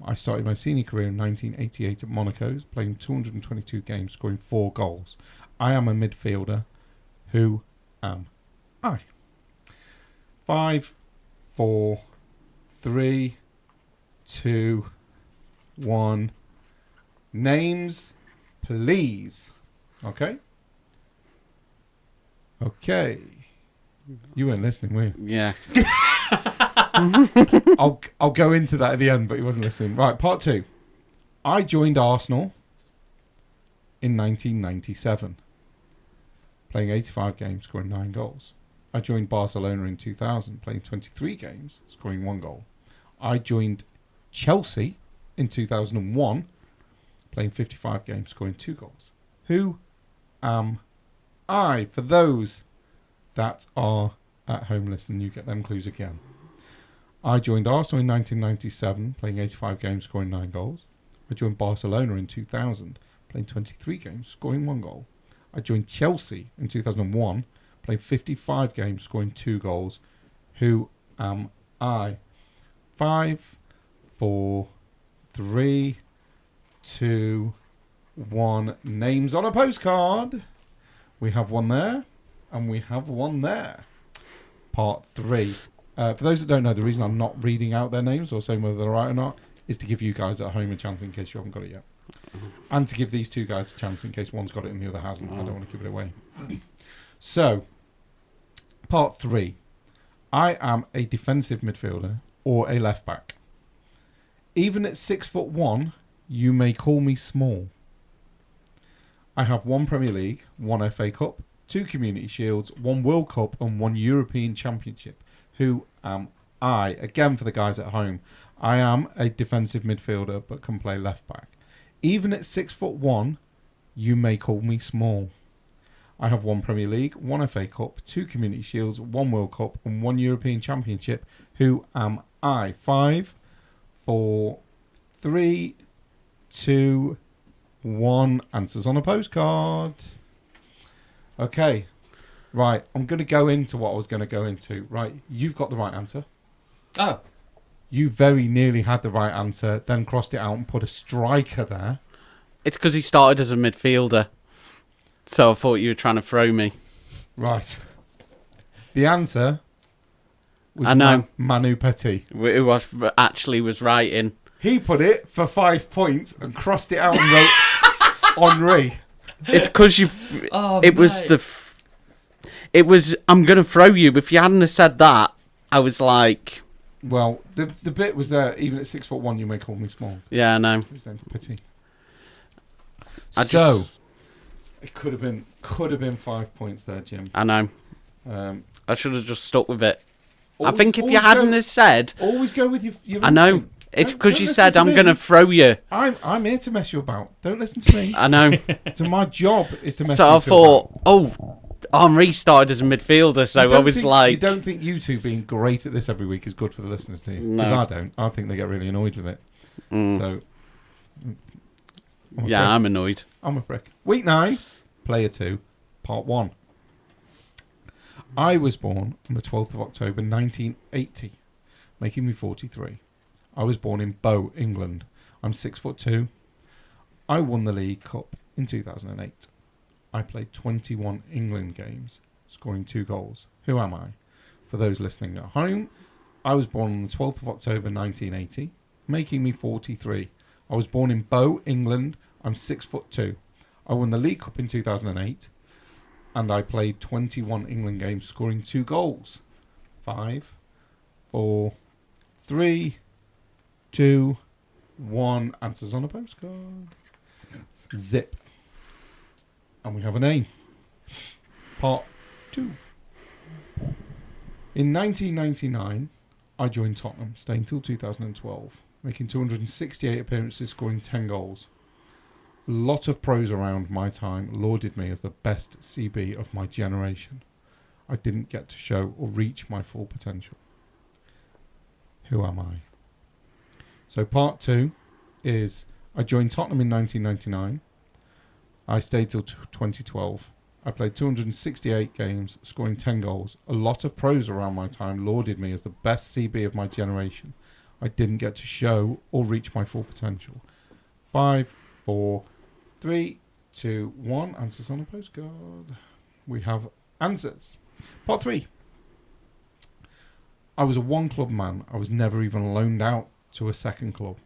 I started my senior career in 1988 at Monaco, playing 222 games, scoring 4 goals. I am a midfielder. Who am I? 5, 4, 3, 2, 1. Names, please. Okay? Okay. You weren't listening, were you? Yeah. I'll go into that at the end, but he wasn't listening. Right, part 2. I joined Arsenal in 1997, playing 85 games, scoring 9 goals. I joined Barcelona in 2000, playing 23 games, scoring 1 goal. I joined Chelsea in 2001, playing 55 games, scoring 2 goals. Who am I? For those that are at home listening, you get them clues again. I joined Arsenal in 1997, playing 85 games, scoring 9 goals. I joined Barcelona in 2000, playing 23 games, scoring 1 goal. I joined Chelsea in 2001, playing 55 games, scoring 2 goals. Who am I? 5, 4, 3, 2, 1. Names on a postcard. We have one there, and we have one there. Part 3. For those that don't know, the reason I'm not reading out their names or saying whether they're right or not is to give you guys at home a chance in case you haven't got it yet. And to give these 2 guys a chance in case one's got it and the other hasn't. I don't want to give it away. So, part 3. I am a defensive midfielder or a left back. Even at 6'1", you may call me small. I have 1 Premier League, 1 FA Cup, 2 Community Shields, 1 World Cup and 1 European Championship. Who am I? Again, for the guys at home, I am a defensive midfielder but can play left back. Even at 6'1", you may call me small. I have 1 Premier League, 1 FA Cup, 2 Community Shields, 1 World Cup and 1 European Championship. Who am I? 5, 4, 3, 2, 1. Answers on a postcard. Okay. Right. I'm going to go into what I was going to go into. Right. You've got the right answer. Oh. You very nearly had the right answer, then crossed it out and put a striker there. It's because he started as a midfielder. So I thought you were trying to throw me. Right. The answer was I know. Manu Petit. Who actually was writing. He put it for 5 points and crossed it out and wrote Henri. It's because you... Oh, it was mate. the... It was... I'm going to throw you. If you hadn't have said that, I was like... Well, the bit was there. Even at 6'1", you may call me small. Yeah, I know. His name's Petit. It could have been 5 points there, Jim. I know. I should have just stuck with it. I Always- think if you always hadn't go- have said... Always go with your I know. instinct. It's Don't- because don't you listen said, to I'm me. going to throw you. I'm here to mess you about. Don't listen to me. I know. So my job is to mess So you I two thought, about. oh, Henri started as a midfielder, so I was You like... don't think you two being great at this every week is good for the listeners, do you? No. Because I don't. I think they get really annoyed with it. Mm. So, I'm a Yeah, prick. I'm annoyed. I'm a prick. Week 9, Player 2, Part 1. I was born on the 12th of October 1980, making me 43. I was born in Bow, England. I'm 6'2". I won the League Cup in 2008. I played 21 England games, scoring 2 goals. Who am I? For those listening at home, I was born on the 12th of October 1980, making me 43. I was born in Bow, England. I'm 6'2". I won the League Cup in 2008, and I played 21 England games, scoring 2 goals. 5, 4, 3, 2, 1. Answers on a postcard. Zip. And we have a name. Part 2. In 1999, I joined Tottenham, staying till 2012, making 268 appearances, scoring 10 goals. A lot of pros around my time lauded me as the best CB of my generation. I didn't get to show or reach my full potential. Who am I? So part 2 is I joined Tottenham in 1999. I stayed till 2012. I played 268 games, scoring 10 goals. A lot of pros around my time lauded me as the best CB of my generation. I didn't get to show or reach my full potential. 5, 4, 3, 2, 1. Answers on a postcard. We have answers. Part 3. I was a one-club man. I was never even loaned out to a second club.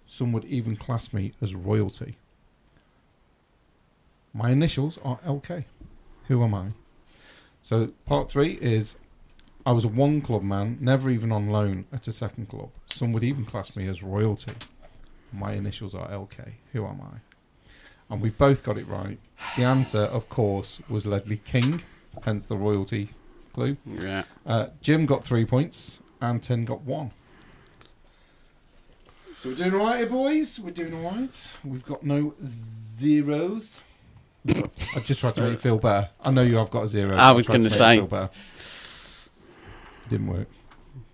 Some would even class me as royalty. My initials are LK. Who am I? So part 3 is I was a one-club man, never even on loan at a second club. Some would even class me as royalty. My initials are LK. Who am I? And we both got it right. The answer, of course, was Ledley King, hence the royalty clue. Yeah. Jim got 3 points and Tim got 1. So we're doing all right here, boys. We're doing all right. We've got no zeros. I just tried to make you feel better. I know you have got a 0. I was going to say. It didn't work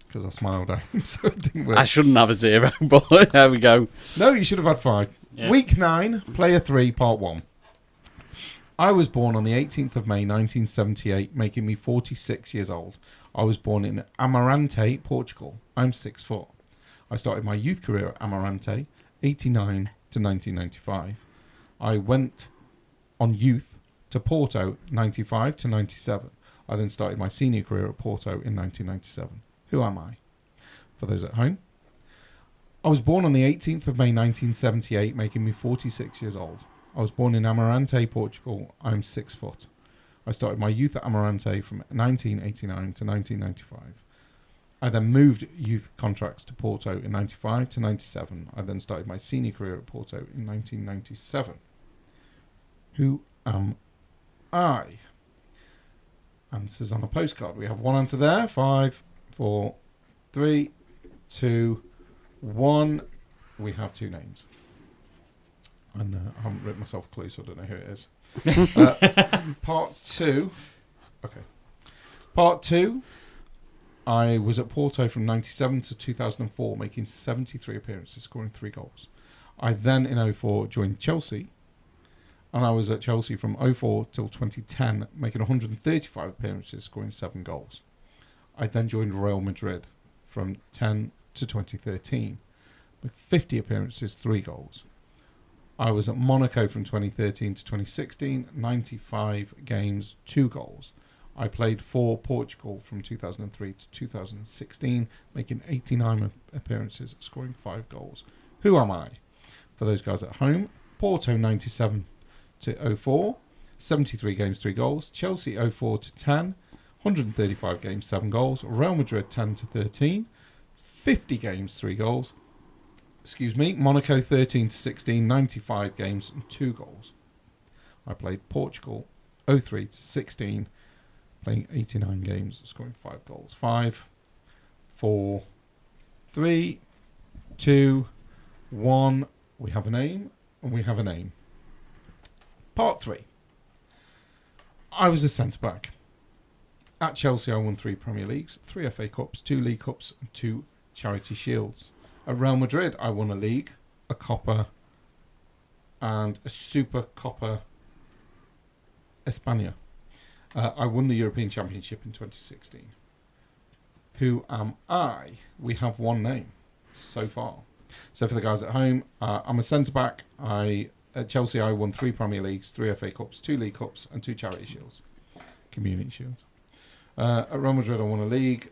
because I smiled at him, so it didn't work. I shouldn't have a 0, but there we go. No, you should have had 5. Yeah. Week 9, Player 3, Part 1. I was born on the 18th of May 1978, making me 46 years old. I was born in Amarante, Portugal. I'm 6 foot. I started my youth career at Amarante, 89 to 1995. I went on youth to Porto, 95 to 97. I then started my senior career at Porto in 1997. Who am I? For those at home, I was born on the 18th of May 1978, making me 46 years old. I was born in Amarante, Portugal. I'm 6 foot. I started my youth at Amarante from 1989 to 1995. I then moved youth contracts to Porto in 95 to 97. I then started my senior career at Porto in 1997. Who am I? Answers on a postcard. We have one answer there. 5, 4, 3, 2, 1. We have 2 names. And I haven't written myself a clue, so I don't know who it is. Part 2. Okay. Part 2. I was at Porto from 97 to 2004, making 73 appearances, scoring 3 goals. I then, in 04, joined Chelsea. And I was at Chelsea from 04 till 2010, making 135 appearances, scoring 7 goals. I then joined Real Madrid from 10 to 2013, with 50 appearances, 3 goals. I was at Monaco from 2013 to 2016, 95 games, 2 goals. I played for Portugal from 2003 to 2016, making 89 appearances, scoring 5 goals. Who am I? For those guys at home, Porto 97 to 04, 73 games, 3 goals. Chelsea 04 to 10, 135 games, 7 goals. Real Madrid 10 to 13, 50 games, 3 goals. Monaco 13 to 16, 95 games and 2 goals. I played Portugal 03 to 16, playing 89 games, scoring 5 goals. 5, 4, 3, 2, 1. We have a name, and we have a name. Part 3. I was a centre-back. At Chelsea, I won 3 Premier Leagues, 3 FA Cups, 2 League Cups, and 2 Charity Shields. At Real Madrid, I won a League, a Copa, and a Super Copa España. I won the European Championship in 2016. Who am I? We have one name so far. So for the guys at home, I'm a centre-back. At Chelsea, I won 3 Premier Leagues, 3 FA Cups, 2 League Cups, and 2 Charity Shields. Community Shields. At Real Madrid, I won a League,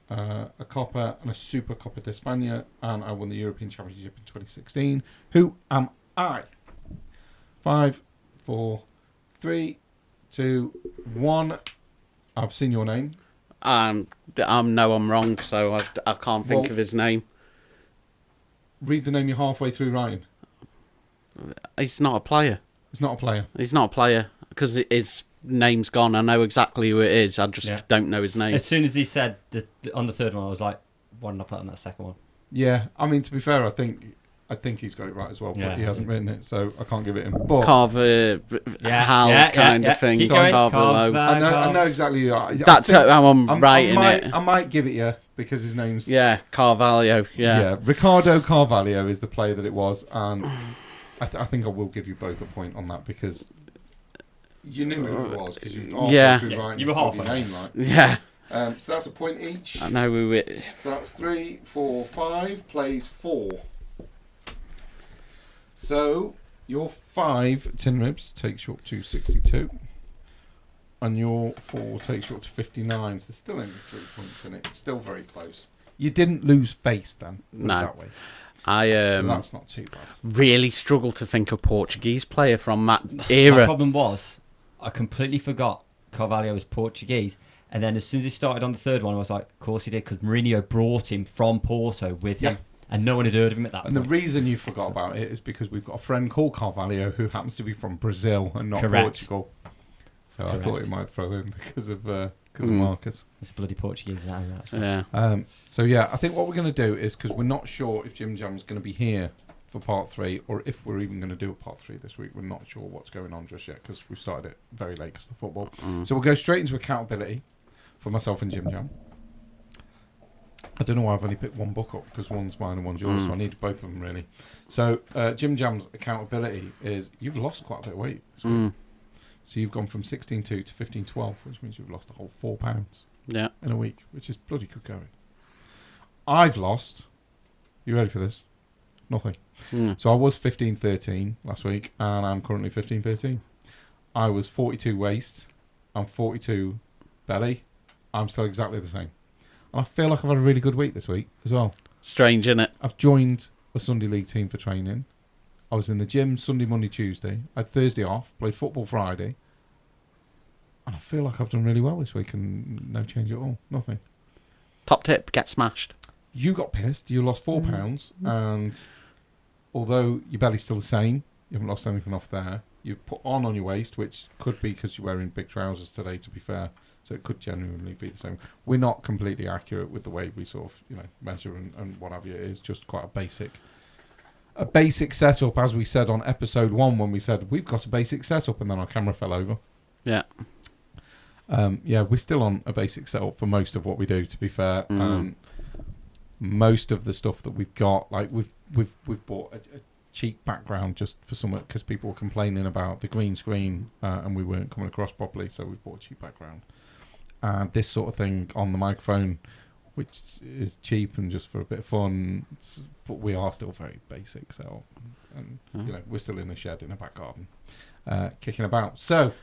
a Copa, and a Super Copa de España, and I won the European Championship in 2016. Who am I? 5, 4, 3, 2, 1. I've seen your name. I'm wrong, so I can't think of his name. Read the name you're halfway through writing. He's not a player. It's not a player. He's not a player because his name's gone. I know exactly who it is. I just don't know his name. As soon as he said on the third one, I was like, why didn't I put on that second one? Yeah, I mean, to be fair, I think he's got it right as well, but he hasn't written it, so I can't give it him. But Carver, Hal kind of thing. Keep going. Carver. I know exactly who you are. That's how I'm writing it. I might give it you because his name's... Yeah, Carvalho. Yeah, Ricardo Carvalho is the player that it was, and I think I will give you both a point on that because you knew who it was because you were half your name right. Yeah. So that's a point each. I know who it is. So that's 3, 4, 5. Plays 4. So your 5 tin ribs takes you up to 62, and your 4 takes you up to 59. So there's still only 3 points in it. It's still very close. You didn't lose face then. No. That way. So that's not too bad. Really struggle to think of Portuguese player from that My era. problem was I completely forgot Carvalho was Portuguese, and then as soon as he started on the third one, I was like, of course he did, because Mourinho brought him from Porto with him, and no one had heard of him at that point. And the reason you forgot about it is because we've got a friend called Carvalho who happens to be from Brazil and not Portugal. So I thought it might throw in because of Marcus. It's a bloody Portuguese now. Yeah. So yeah, I think what we're going to do is, because we're not sure if Jim Jam's going to be here for part 3 or if we're even going to do a part 3 this week. We're not sure what's going on just yet because we started it very late because of football. So we'll go straight into accountability for myself and Jim Jam. I don't know why I've only picked one book up because one's mine and one's yours, so I need both of them really. So Jim Jam's accountability is you've lost quite a bit of weight this week. So you've gone from 16.2 to 15.12, which means you've lost a whole 4 pounds in a week, which is bloody good going. I've lost, you ready for this? Nothing. So I was 15.13 last week, and I'm currently 15.13. I was 42 waist, I'm 42 belly, I'm still exactly the same. And I feel like I've had a really good week this week as well. Strange, isn't it? I've joined a Sunday League team for training. I was in the gym Sunday, Monday, Tuesday. I had Thursday off, played football Friday. And I feel like I've done really well this week and no change at all. Nothing. Top tip, get smashed. You got pissed. You lost 4 pounds. And although your belly's still the same, you haven't lost anything off there. You've put on your waist, which could be because you're wearing big trousers today, to be fair. So it could genuinely be the same. We're not completely accurate with the way we sort of, measure and what have you. It is just quite a basic setup, as we said on episode 1 when we said we've got a basic setup, and then our camera fell over. Yeah. We're still on a basic setup for most of what we do, to be fair. Most of the stuff that we've got, like we've bought a cheap background just for some, because people were complaining about the green screen and we weren't coming across properly, so we've bought a cheap background. This sort of thing on the microphone, which is cheap and just for a bit of fun, but we are still very basic. So, and we're still in the shed in a back garden, kicking about. So,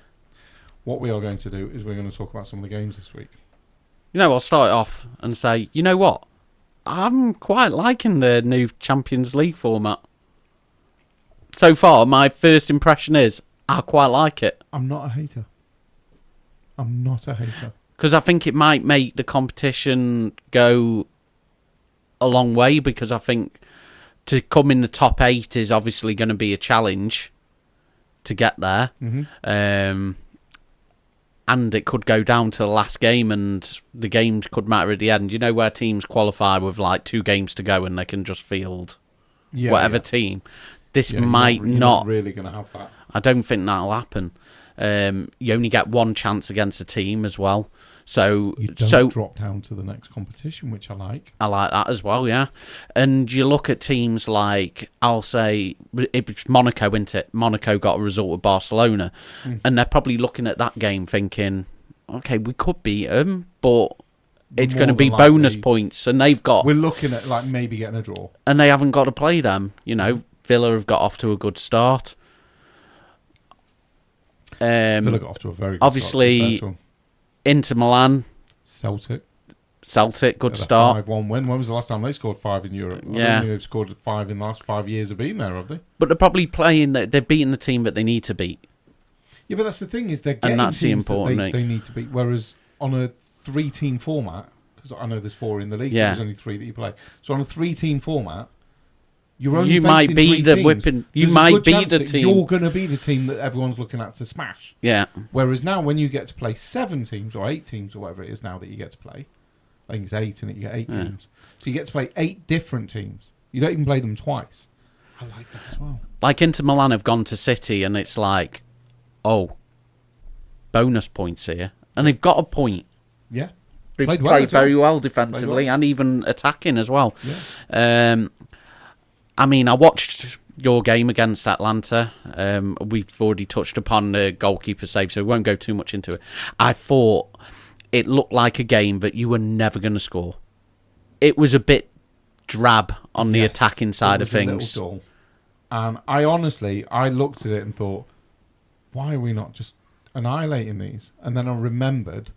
what we are going to do is we're going to talk about some of the games this week. I'll start it off and say, you know what? I'm quite liking the new Champions League format. So far, my first impression is I quite like it. I'm not a hater. Because I think it might make the competition go a long way, because I think to come in the top 8 is obviously going to be a challenge to get there. And it could go down to the last game and the games could matter at the end. Where teams qualify with like 2 games to go and they can just field whatever team. This might you're not really going to have that. I don't think that'll happen. You only get 1 chance against a team as well. So you don't drop down to the next competition, which I like. I like that as well, yeah. And you look at teams like, I'll say, it's Monaco, isn't it? Monaco got a result with Barcelona. And they're probably looking at that game thinking, okay, we could beat them, but it's going to more be than bonus likely, points, and they've got, we're looking at like maybe getting a draw. and they haven't got to play them. You know, Villa have got off to a good start. Villa got off to a very good obviously, start. Inter Milan, Celtic, good had a start. 5-1 win. When was the last time they scored 5 in Europe? I don't think they've scored 5 in the last 5 years of being there, have they? But they're probably playing. They're beating the team that they need to beat. Yeah, but that's the thing is they're getting And that's the teams that important they need to beat. Whereas on a 3-team format, because I know there's 4 in the league, Yeah. there's only 3 that you play. So on a 3-team format, you're only You might facing be 3 the teams. whipping. You There's a might good be chance the that team. You're going to be the team that everyone's looking at to smash. Yeah. Whereas now, when you get to play 7 teams or 8 teams or whatever it is now that you get to play, I think it's 8 and you get 8 Yeah. games. So you get to play 8 different teams. You don't even play them twice. I like that as well. Like Inter Milan have gone to City, and it's like, oh, bonus points here, and they've got a point. Yeah. They Played played well as well. very well defensively and even attacking as well. Yeah. I mean, I watched your game against Atlanta. We've already touched upon the goalkeeper save, so we won't go too much into it. I thought it looked like a game that you were never going to score. It was a bit drab on the attacking side of things. A little dull. And I looked at it and thought, why are we not just annihilating these? And then I remembered,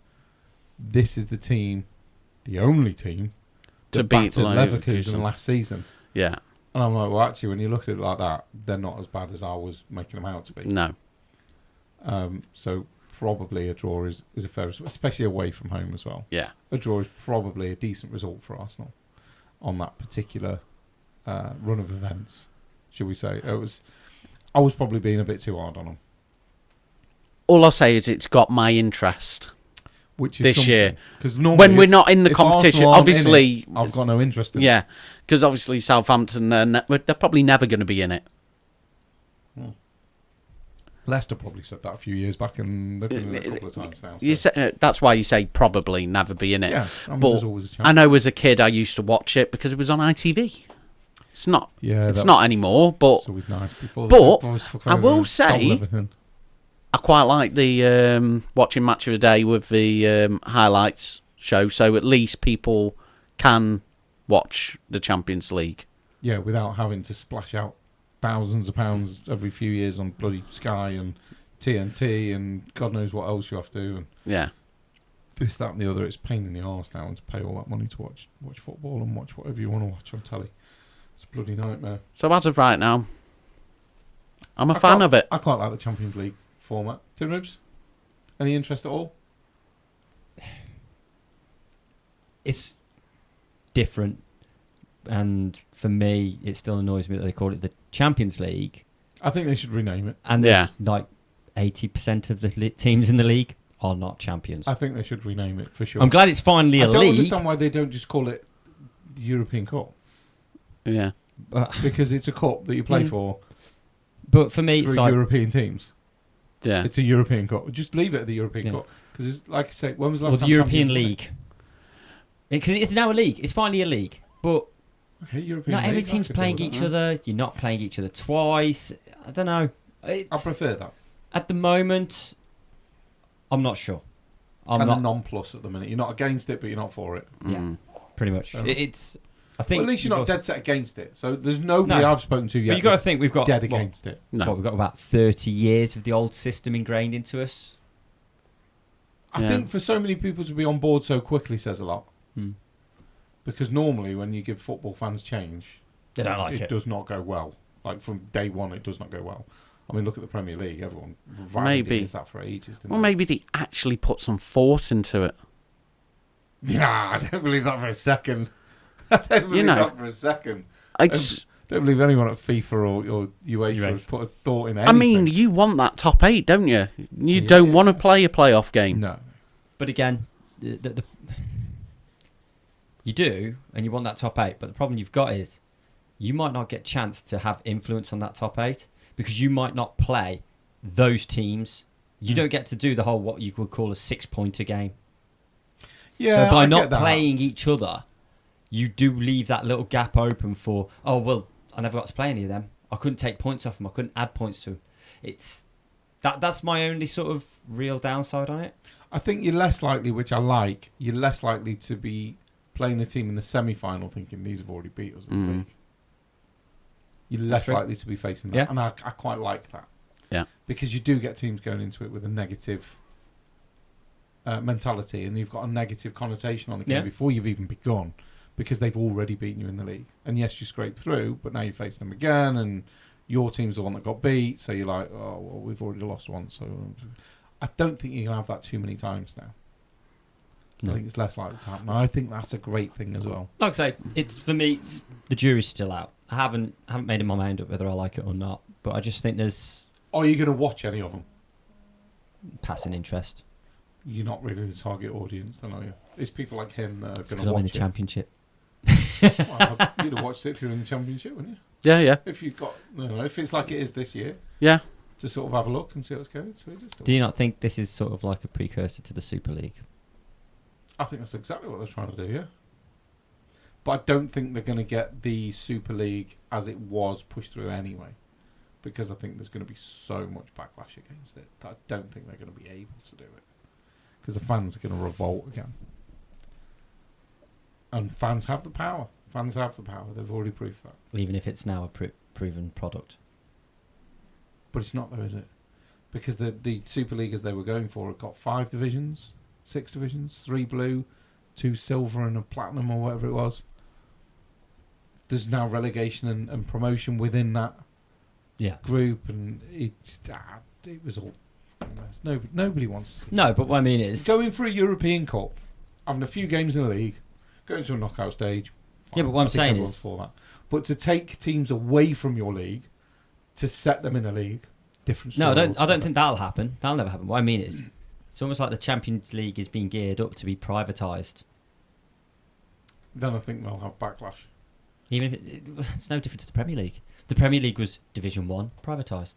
this is the only team To that beat battered Leverkusen. Leverkusen last season. Yeah, And I'm like, well, actually, when you look at it like that, they're not as bad as I was making them out to be. no. So probably a draw is a fair, especially away from home as well. Yeah. A draw is probably a decent result for Arsenal on that particular run of events, should we say. I was probably being a bit too hard on them. All I'll say is it's got my interest Which is this year. Because When we're not in the competition, obviously... I've got no interest in it. Yeah, because obviously Southampton, they're probably never going to be in it. Leicester probably said that a few years back, and they've been in it a couple of times now. So. You say, that's why you say probably never be in it. Yeah, I mean, but there's always a chance. I know as a kid I used to watch it because it was on ITV. It's not. Yeah, it's not anymore. But it's always nice. I will say, I quite like the watching Match of the Day with the highlights show, so at least people can watch the Champions League. Yeah, without having to splash out thousands of pounds every few years on bloody Sky and TNT and God knows what else you have to. And yeah. This, that and the other. It's a pain in the arse now to pay all that money to watch football and watch whatever you want to watch on telly. It's a bloody nightmare. So as of right now, I'm a fan of it. I quite like the Champions League format. Tim Ribs? Any interest at all? It's different, and for me, it still annoys me that they call it the Champions League. I think they should rename it. And there's like 80% of the teams in the league are not champions. I think they should rename it for sure. I'm glad it's finally a league. I don't league. understand why they don't just call it the European Cup. Yeah. Because it's a cup that you play for. But for me, it's like European teams. Yeah. It's a European Cup. Just leave it at the European Cup. Because it's like I say, when was the last time? The European League. Because it's now a league. It's finally a league. But not every team's playing each other. You're not playing each other twice. I don't know. I prefer that. At the moment, I'm not sure. I'm not non-plus at the minute. You're not against it, but you're not for it. Yeah, pretty much. It's. I think. Well, at least you're not dead set against it. So there's nobody I've spoken to yet. But you've got to think we've got dead against it. No, we've got about 30 years of the old system ingrained into us. I think for so many people to be on board so quickly says a lot. Because normally when you give football fans change, they don't like it. It does not go well. Like from day one, it does not go well. I mean, look at the Premier League. Everyone against that for ages. Didn't maybe they actually put some thought into it. Yeah, I don't believe that for a second. I don't believe that for a second. I don't believe anyone at FIFA or UEFA has put a thought in anything. I mean, you want that top 8, don't you? You don't want to play a playoff game. No. But again, you do, and you want that top 8. But the problem you've got is you might not get a chance to have influence on that top 8 because you might not play those teams. You don't get to do the whole what you would call a 6-pointer game. Yeah, so by not playing each other, you do leave that little gap open for, oh, well, I never got to play any of them. I couldn't take points off them. I couldn't add points to them. That's my only sort of real downside on it. I think you're less likely, which I like, you're less likely to be playing a team in the semi-final thinking these have already beat us in the league. You're less likely to be facing that. Yeah. And I quite like that. Yeah. Because you do get teams going into it with a negative mentality, and you've got a negative connotation on the game before you've even begun, because they've already beaten you in the league. And yes, you scraped through, but now you're facing them again, and your team's the one that got beat, so you're like, oh, well, we've already lost once. So I don't think you're going to have that too many times now. No. I think it's less likely to happen. And I think that's a great thing as well. Like I say, for me, the jury's still out. I haven't made my mind up whether I like it or not, but I just think there's... Are you going to watch any of them? Passing interest. You're not really the target audience, then, are you? It's people like him that are going to Because watch I'm in the it. Championship. Well, you'd have watched it if you were in the Championship, wouldn't you? Yeah. If you've got, if it's like it is this year, Yeah. to sort of have a look and see what's going. So Do you not think this is sort of like a precursor to the Super League? I think that's exactly what they're trying to do, yeah. But I don't think they're going to get the Super League as it was pushed through anyway, because I think there's going to be so much backlash against it that I don't think they're going to be able to do it, because the fans are going to revolt again. And fans have the power. Fans have the power. They've already proved that. Even if it's now a proven product. But it's not, though, is it? Because the Super League, as they were going for, it got 5 divisions, 6 divisions, 3 blue, 2 silver and a platinum or whatever it was. There's now relegation and promotion within that group, and it was all... Nobody wants to see No, but what I mean is... going for a European Cup, having a few games in the league, going to a knockout stage. Yeah, but what I'm saying everyone's is... for that. But to take teams away from your league, to set them in a league, different story. No, I don't altogether. think that'll happen. That'll never happen. What I mean is, it's almost like the Champions League is being geared up to be privatised. Then I think they'll have backlash. Even if it's no different to the Premier League. The Premier League was Division 1, privatised.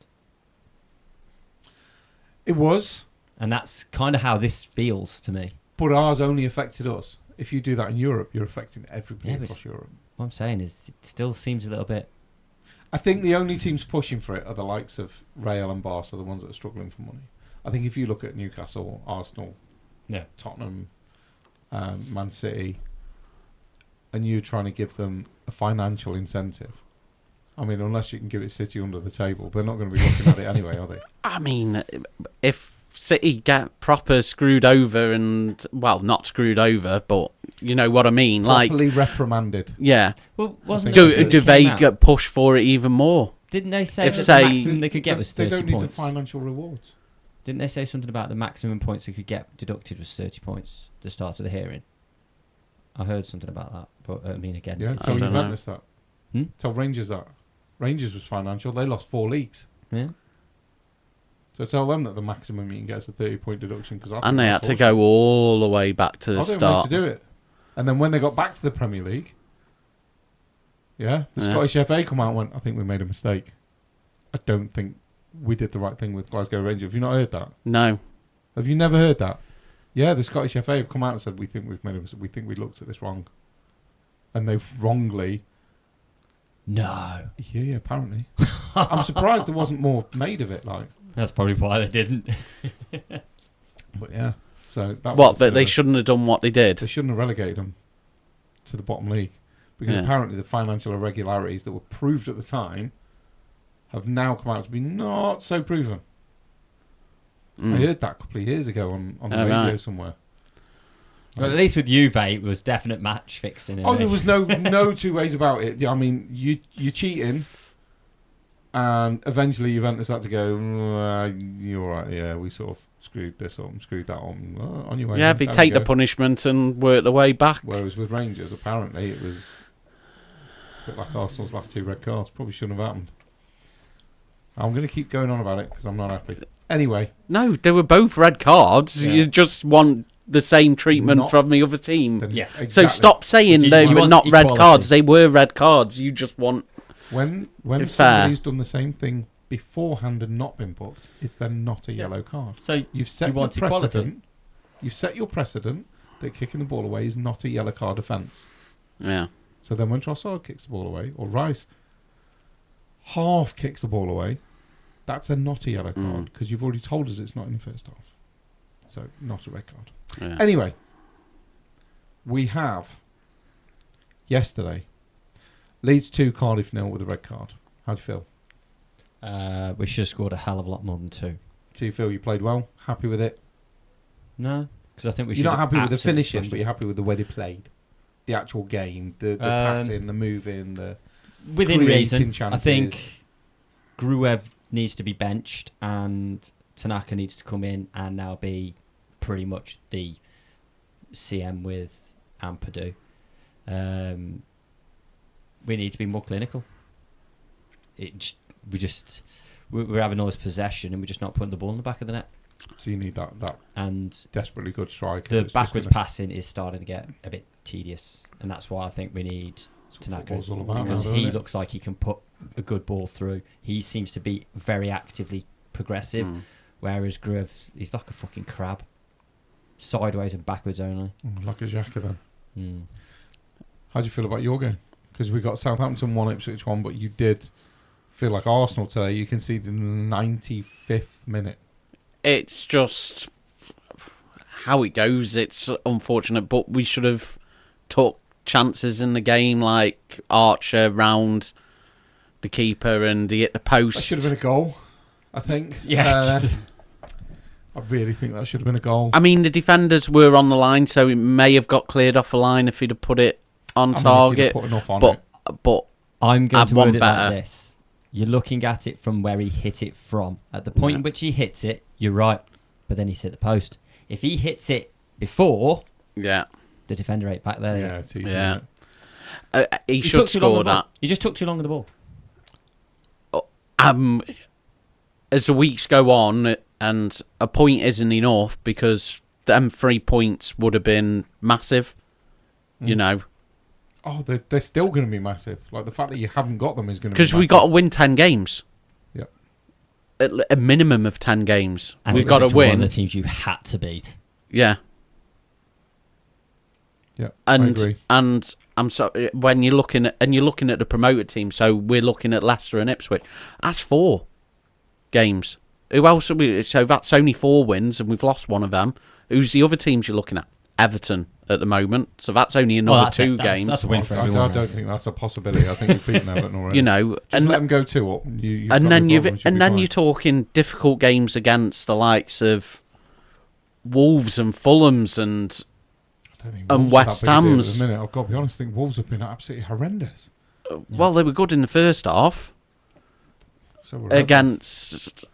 It was, And that's kind of how this feels to me. but ours only affected us. If you do that in Europe, you're affecting everybody Yeah, but across Europe. What I'm saying is, it still seems a little bit... I think the only teams pushing for it are the likes of Real and Barca, the ones that are struggling for money. I think if you look at Newcastle, Arsenal, Tottenham, Man City, and you're trying to give them a financial incentive, I mean, unless you can give it City under the table, they're not going to be looking at it anyway, are they? I mean, if City get proper screwed over and, well, not screwed over, but you know what I mean, Properly reprimanded. Yeah. Well, wasn't Do- it Do that they came out? get pushed for it even more? Didn't they say if that say- the maximum they could get was 30 They don't need the points? financial rewards. Didn't they say something about the maximum points they could get deducted was 30 points at the start of the hearing? I heard something about that, but I mean, again... Yeah, it tell I seems- don't know. Juventus that. Hmm? Tell Rangers that. Rangers was financial. They lost 4 leagues. Yeah. So tell them that the maximum you can get is a 30-point deduction. And they had to go all the way back to the I didn't start. want to do it. And then when they got back to the Premier League, the Yeah. Scottish FA come out and went, I think we made a mistake. I don't think we did the right thing with Glasgow Rangers. Have you not heard that? No. Have you never heard that? Yeah, the Scottish FA have come out and said, we think we've made a mistake. We think we looked at this wrong. And they've wrongly... No. Yeah, apparently. I'm surprised there wasn't more made of it, like. That's probably why they didn't. But yeah. So that was What, a but bit they of a- shouldn't have done what they did? They shouldn't have relegated them to the bottom league. Because Yeah. apparently the financial irregularities that were proved at the time have now come out to be not so proven. Mm. I heard that a couple of years ago on the Oh, radio right. somewhere. Well, at least with Juve, it was definite match fixing. Oh, there was no two ways about it. I mean, you're cheating, and eventually Juventus had to go, you're right, yeah, we sort of screwed this up and screwed that up. On your way. Yeah, they down take you the go. punishment and work their way back. Whereas with Rangers, apparently, it was a bit like Arsenal's last 2 red cards. Probably shouldn't have happened. I'm going to keep going on about it because I'm not happy. Anyway. No, they were both red cards. Yeah. You just want the same treatment Not- from the other team. Then Yes. exactly. So stop saying You they want were not red equality. cards. They were red cards. You just want... When Fair. somebody's done the same thing beforehand and not been booked, it's then not a Yeah. yellow card. So You've set you want your equality. precedent. You've set your precedent that kicking the ball away is not a yellow card offence. Yeah. So then when Trossard kicks the ball away, or Rice half kicks the ball away, that's not a yellow card because you've already told us it's not in the first half. So not a red card. Yeah. Anyway, we have yesterday Leeds 2, Cardiff 0 with a red card. How do you feel? We should have scored a hell of a lot more than 2. Do you feel you played well? Happy with it? No, because I think we should. You're not have happy with the absolutely finishing, smashed but it. you're happy with the way they played. The actual game, the passing, the moving, the Within creating reason. chances. I think Gruev needs to be benched and Tanaka needs to come in and now be pretty much the CM with Ampadu. We need to be more clinical. We're having all this possession and we're just not putting the ball in the back of the net. So you need that And desperately good striker. the that's backwards just gonna- passing is starting to get a bit tedious, and that's why I think we need That's what Tanaka, football's all about because now, he isn't it? looks like he can put a good ball through. He seems to be very actively progressive, whereas Gruev, he's like a fucking crab, sideways and backwards only. Like a Xhaka then. Mm. How do you feel about your game? Because we got Southampton 1, Ipswich 1, but you did feel like Arsenal today. You conceded in the 95th minute. It's just how it goes. It's unfortunate, but we should have took chances in the game, like Archer round the keeper and he hit the post. That should have been a goal, I think. Yeah. I really think that should have been a goal. I mean, the defenders were on the line, so it may have got cleared off the line if he'd have put it on target. Put enough on But it. but I'm going I'd to want word it better. like this. You're looking at it from where he hit it from. At the point Yeah. in which he hits it, you're right, but then he's hit the post. If he hits it before, yeah, the defender ain't back there. Yeah, it's easy. Yeah. Isn't it? he He should took too long score on the ball. that. He just took too long on the ball. As the weeks go on, and a point isn't enough because them 3 points would have been massive. You know, Oh, they're still going to be massive. Like, the fact that you haven't got them is going to be because massive. we got to win 10 games. Yep. A minimum of 10 games. And We've got to Ipswich were one win. of the teams you had to beat. Yeah. Yeah, I agree. And I'm sorry, when you're looking at the promoted team, so we're looking at Leicester and Ipswich. That's 4 games. Who else are we? So that's only 4 wins, and we've lost one of them. Who's the other teams you're looking at? Everton at the moment. So that's only another 2 games. That's a win for I everyone. don't think that's a possibility. I think we've beaten Everton already. You know, Just and let them go 2 up. You've and got then no you've problem, it should and be then fine. you're talking difficult games against the likes of Wolves and Fulham's and I don't think and Wolves are that West big a deal Ham's. at the minute. I've got to be honest. I think Wolves have been absolutely horrendous. well, they were good in the first half So we're Everton. against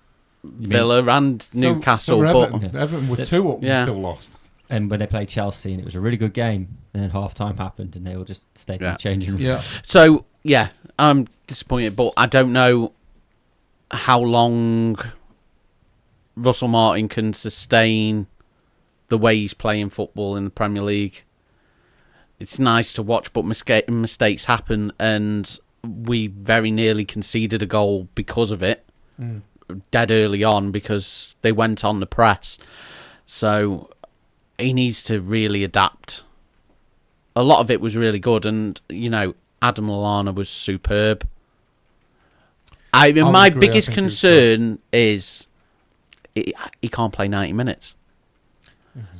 Villa and Newcastle, So we're but Everton. Everton were 2 up Yeah. and still lost. And when they played Chelsea, and it was a really good game, and then half time happened, and they all just stayed in Yeah. the changing room. Yeah. so yeah, I'm disappointed, but I don't know how long Russell Martin can sustain the way he's playing football in the Premier League. It's nice to watch, but mistakes happen, and we very nearly conceded a goal because of it, dead early on, because they went on the press. So he needs to really adapt. A lot of it was really good, and you know, Adam Lallana was superb. My agree, I biggest think he was concern is he can't play 90 minutes.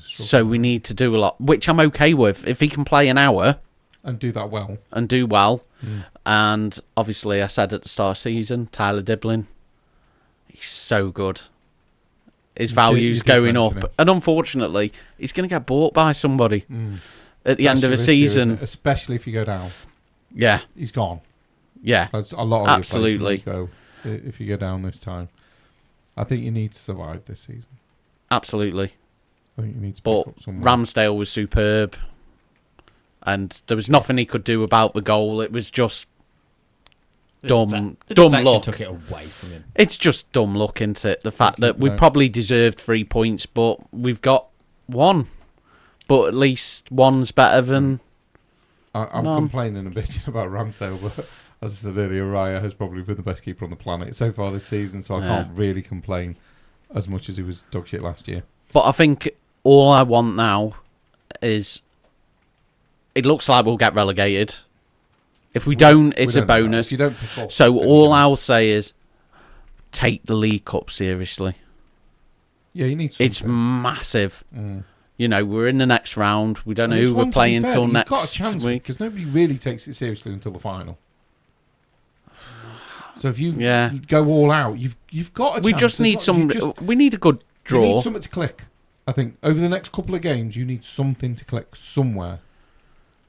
So we need to do a lot, which I'm okay with. If he can play an hour And do that well. and do well, and obviously I said at the start of the season, Tyler Diblin, he's so good. His value's you did going mention up, it. and unfortunately, he's going to get bought by somebody at the end of the That's your issue, isn't season. it? Especially if you go down. Yeah, He's gone. yeah, That's a lot of Absolutely. your players will go if you go down this time. I think you need to survive this season. absolutely. I think you need to pick But up somewhere. Ramsdale was superb, and there was nothing he could do about the goal. It was just dumb deflection luck. took it away from him. It's just dumb luck, isn't it? The fact that we No. probably deserved 3 points, but we've got 1. But at least 1's better than... I'm none. complaining a bit about Ramsdale, but as I said earlier, Raya has probably been the best keeper on the planet so far this season, so I Yeah. can't really complain as much as he was dog shit last year. But I think all I want now is... It looks like we'll get relegated. If we don't, it's We a don't know. bonus. If you don't pick up, So then all you I'll say is take the League Cup seriously. Yeah, you need something. It's massive. You know, we're in the next round. We don't know who we're playing until next got a chance week. Because nobody really takes it seriously until the final. So if you go all out, you've got a chance. We just need we need a good draw. You need something to click. I think over the next couple of games, you need something to click somewhere,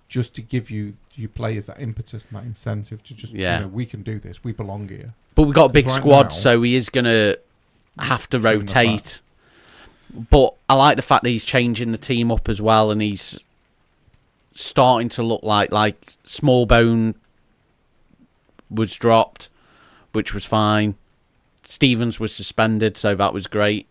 just to give your players that impetus and that incentive to just, we can do this. We belong here. But we've got a big Right squad, now, so he is going to have to rotate. But I like the fact that he's changing the team up as well, and he's starting to look like Smallbone was dropped, which was fine. Stevens was suspended, so that was great.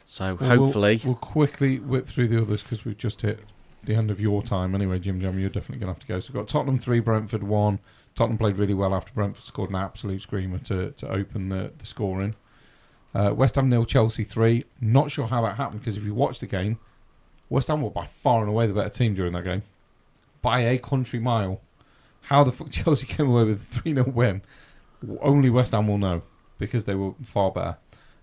So hopefully... We'll quickly whip through the others because we've just hit the end of your time. Anyway, JimJam, you're definitely going to have to go. So we've got Tottenham 3, Brentford 1. Tottenham played really well after Brentford scored an absolute screamer to open the scoring. West Ham 0, Chelsea 3. Not sure how that happened because if you watch the game, West Ham were by far and away the better team during that game. By a country mile. How the fuck Chelsea came away with a 3-0 win, only West Ham will know because they were far better.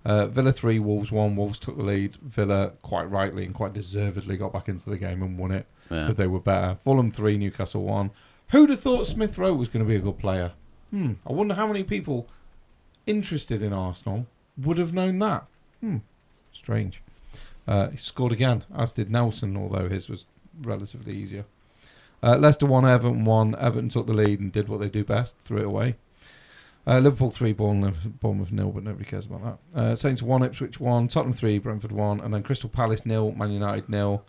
Villa 3, Wolves 1. Wolves took the lead. Villa, quite rightly and quite deservedly, got back into the game and won it because they were better. Fulham 3, Newcastle 1. Who'd have thought Smith Rowe was going to be a good player? I wonder how many people interested in Arsenal would have known that. Strange. He scored again, as did Nelson, although his was relatively easier. Leicester 1, Everton 1. Everton took the lead and did what they do best, threw it away. Liverpool 3, Bournemouth 0, but nobody cares about that. Saints 1, Ipswich 1, Tottenham 3, Brentford 1, and then Crystal Palace 0, Man United 0.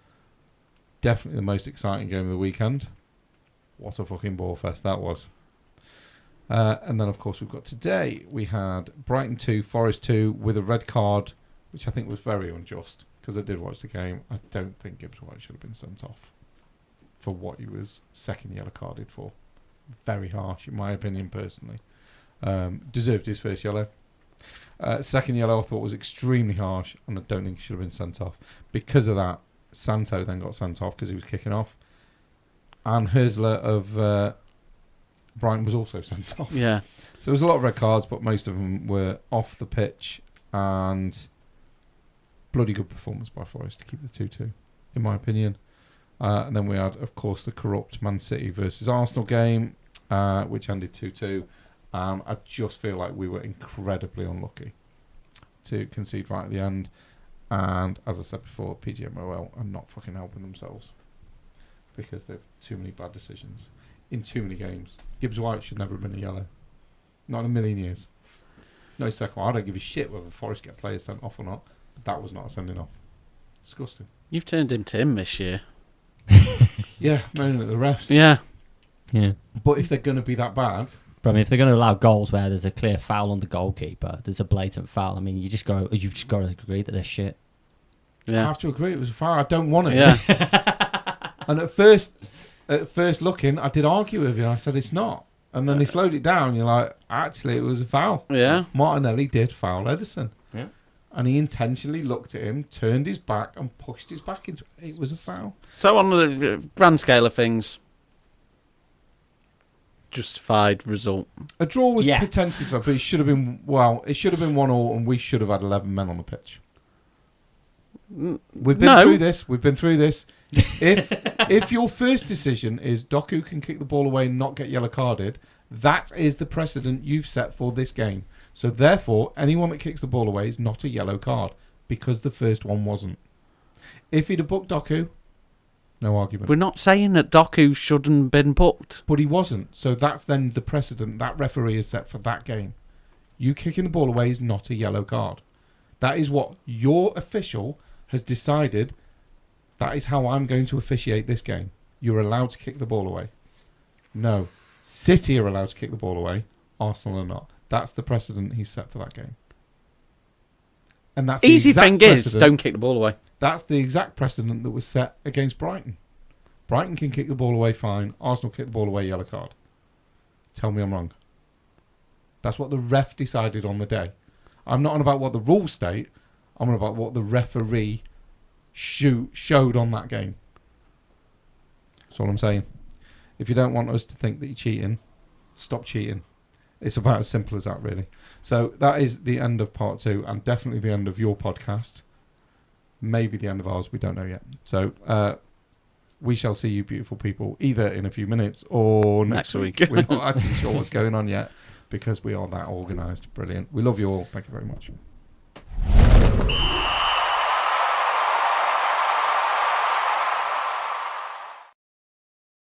Definitely the most exciting game of the weekend. What a fucking ball fest that was. And then, of course, we've got today, we had Brighton 2, Forest 2, with a red card, which I think was very unjust, because I did watch the game. I don't think Gibbs White should have been sent off for what he was second yellow carded for. Very harsh, in my opinion, personally. Deserved his first yellow. Second yellow I thought was extremely harsh, and I don't think he should have been sent off. Because of that, Santo then got sent off because he was kicking off. And Herzler of Brighton was also sent off. Yeah. So there was a lot of red cards, but most of them were off the pitch, and bloody good performance by Forest to keep the 2-2, in my opinion. And then we had, of course, the corrupt Man City versus Arsenal game, which ended 2-2. I just feel like we were incredibly unlucky to concede right at the end. And as I said before, PGMOL are not fucking helping themselves because they've too many bad decisions in too many games. Gibbs White should never have been a yellow. Not in a million years. No second one. I don't give a shit whether Forest get players sent off or not. But that was not a sending off. Disgusting. You've turned him to him this year. Yeah, moaning at the refs. Yeah. But if they're going to be that bad... But I mean, if they're going to allow goals where there's a clear foul on the goalkeeper, there's a blatant foul. I mean, you've just got to agree that they're shit. Yeah. I have to agree. It was a foul. I don't want it. Yeah. And at first looking, I did argue with you. I said it's not. And then they slowed it down. You're like, actually, it was a foul. Yeah. Martinelli did foul Edison. Yeah. And he intentionally looked at him, turned his back, and pushed his back into it. It was a foul. So on the grand scale of things, justified result. A draw was potentially fair, but it should have been 1-1, and we should have had 11 men on the pitch. We've been through this. If your first decision is Doku can kick the ball away and not get yellow carded, that is the precedent you've set for this game. So therefore, anyone that kicks the ball away is not a yellow card because the first one wasn't. If he'd have booked Doku, no argument. We're not saying that Doku shouldn't have been booked. But he wasn't. So that's then the precedent that referee has set for that game. You kicking the ball away is not a yellow card. That is what your official has decided. That is how I'm going to officiate this game. You're allowed to kick the ball away. No. City are allowed to kick the ball away. Arsenal are not. That's the precedent he's set for that game. And that's the easy exact thing precedent. is, don't kick the ball away. That's the exact precedent that was set against Brighton. Brighton can kick the ball away fine. Arsenal kick the ball away, yellow card. Tell me I'm wrong. That's what the ref decided on the day. I'm not on about what the rules state. I'm on about what the referee showed on that game. That's all I'm saying. If you don't want us to think that you're cheating, stop cheating. It's about as simple as that, really. So that is the end of part 2, and definitely the end of your podcast. Maybe the end of ours, we don't know yet. So we shall see you beautiful people either in a few minutes or next week. We're not actually sure what's going on yet because we are that organised. Brilliant. We love you all. Thank you very much.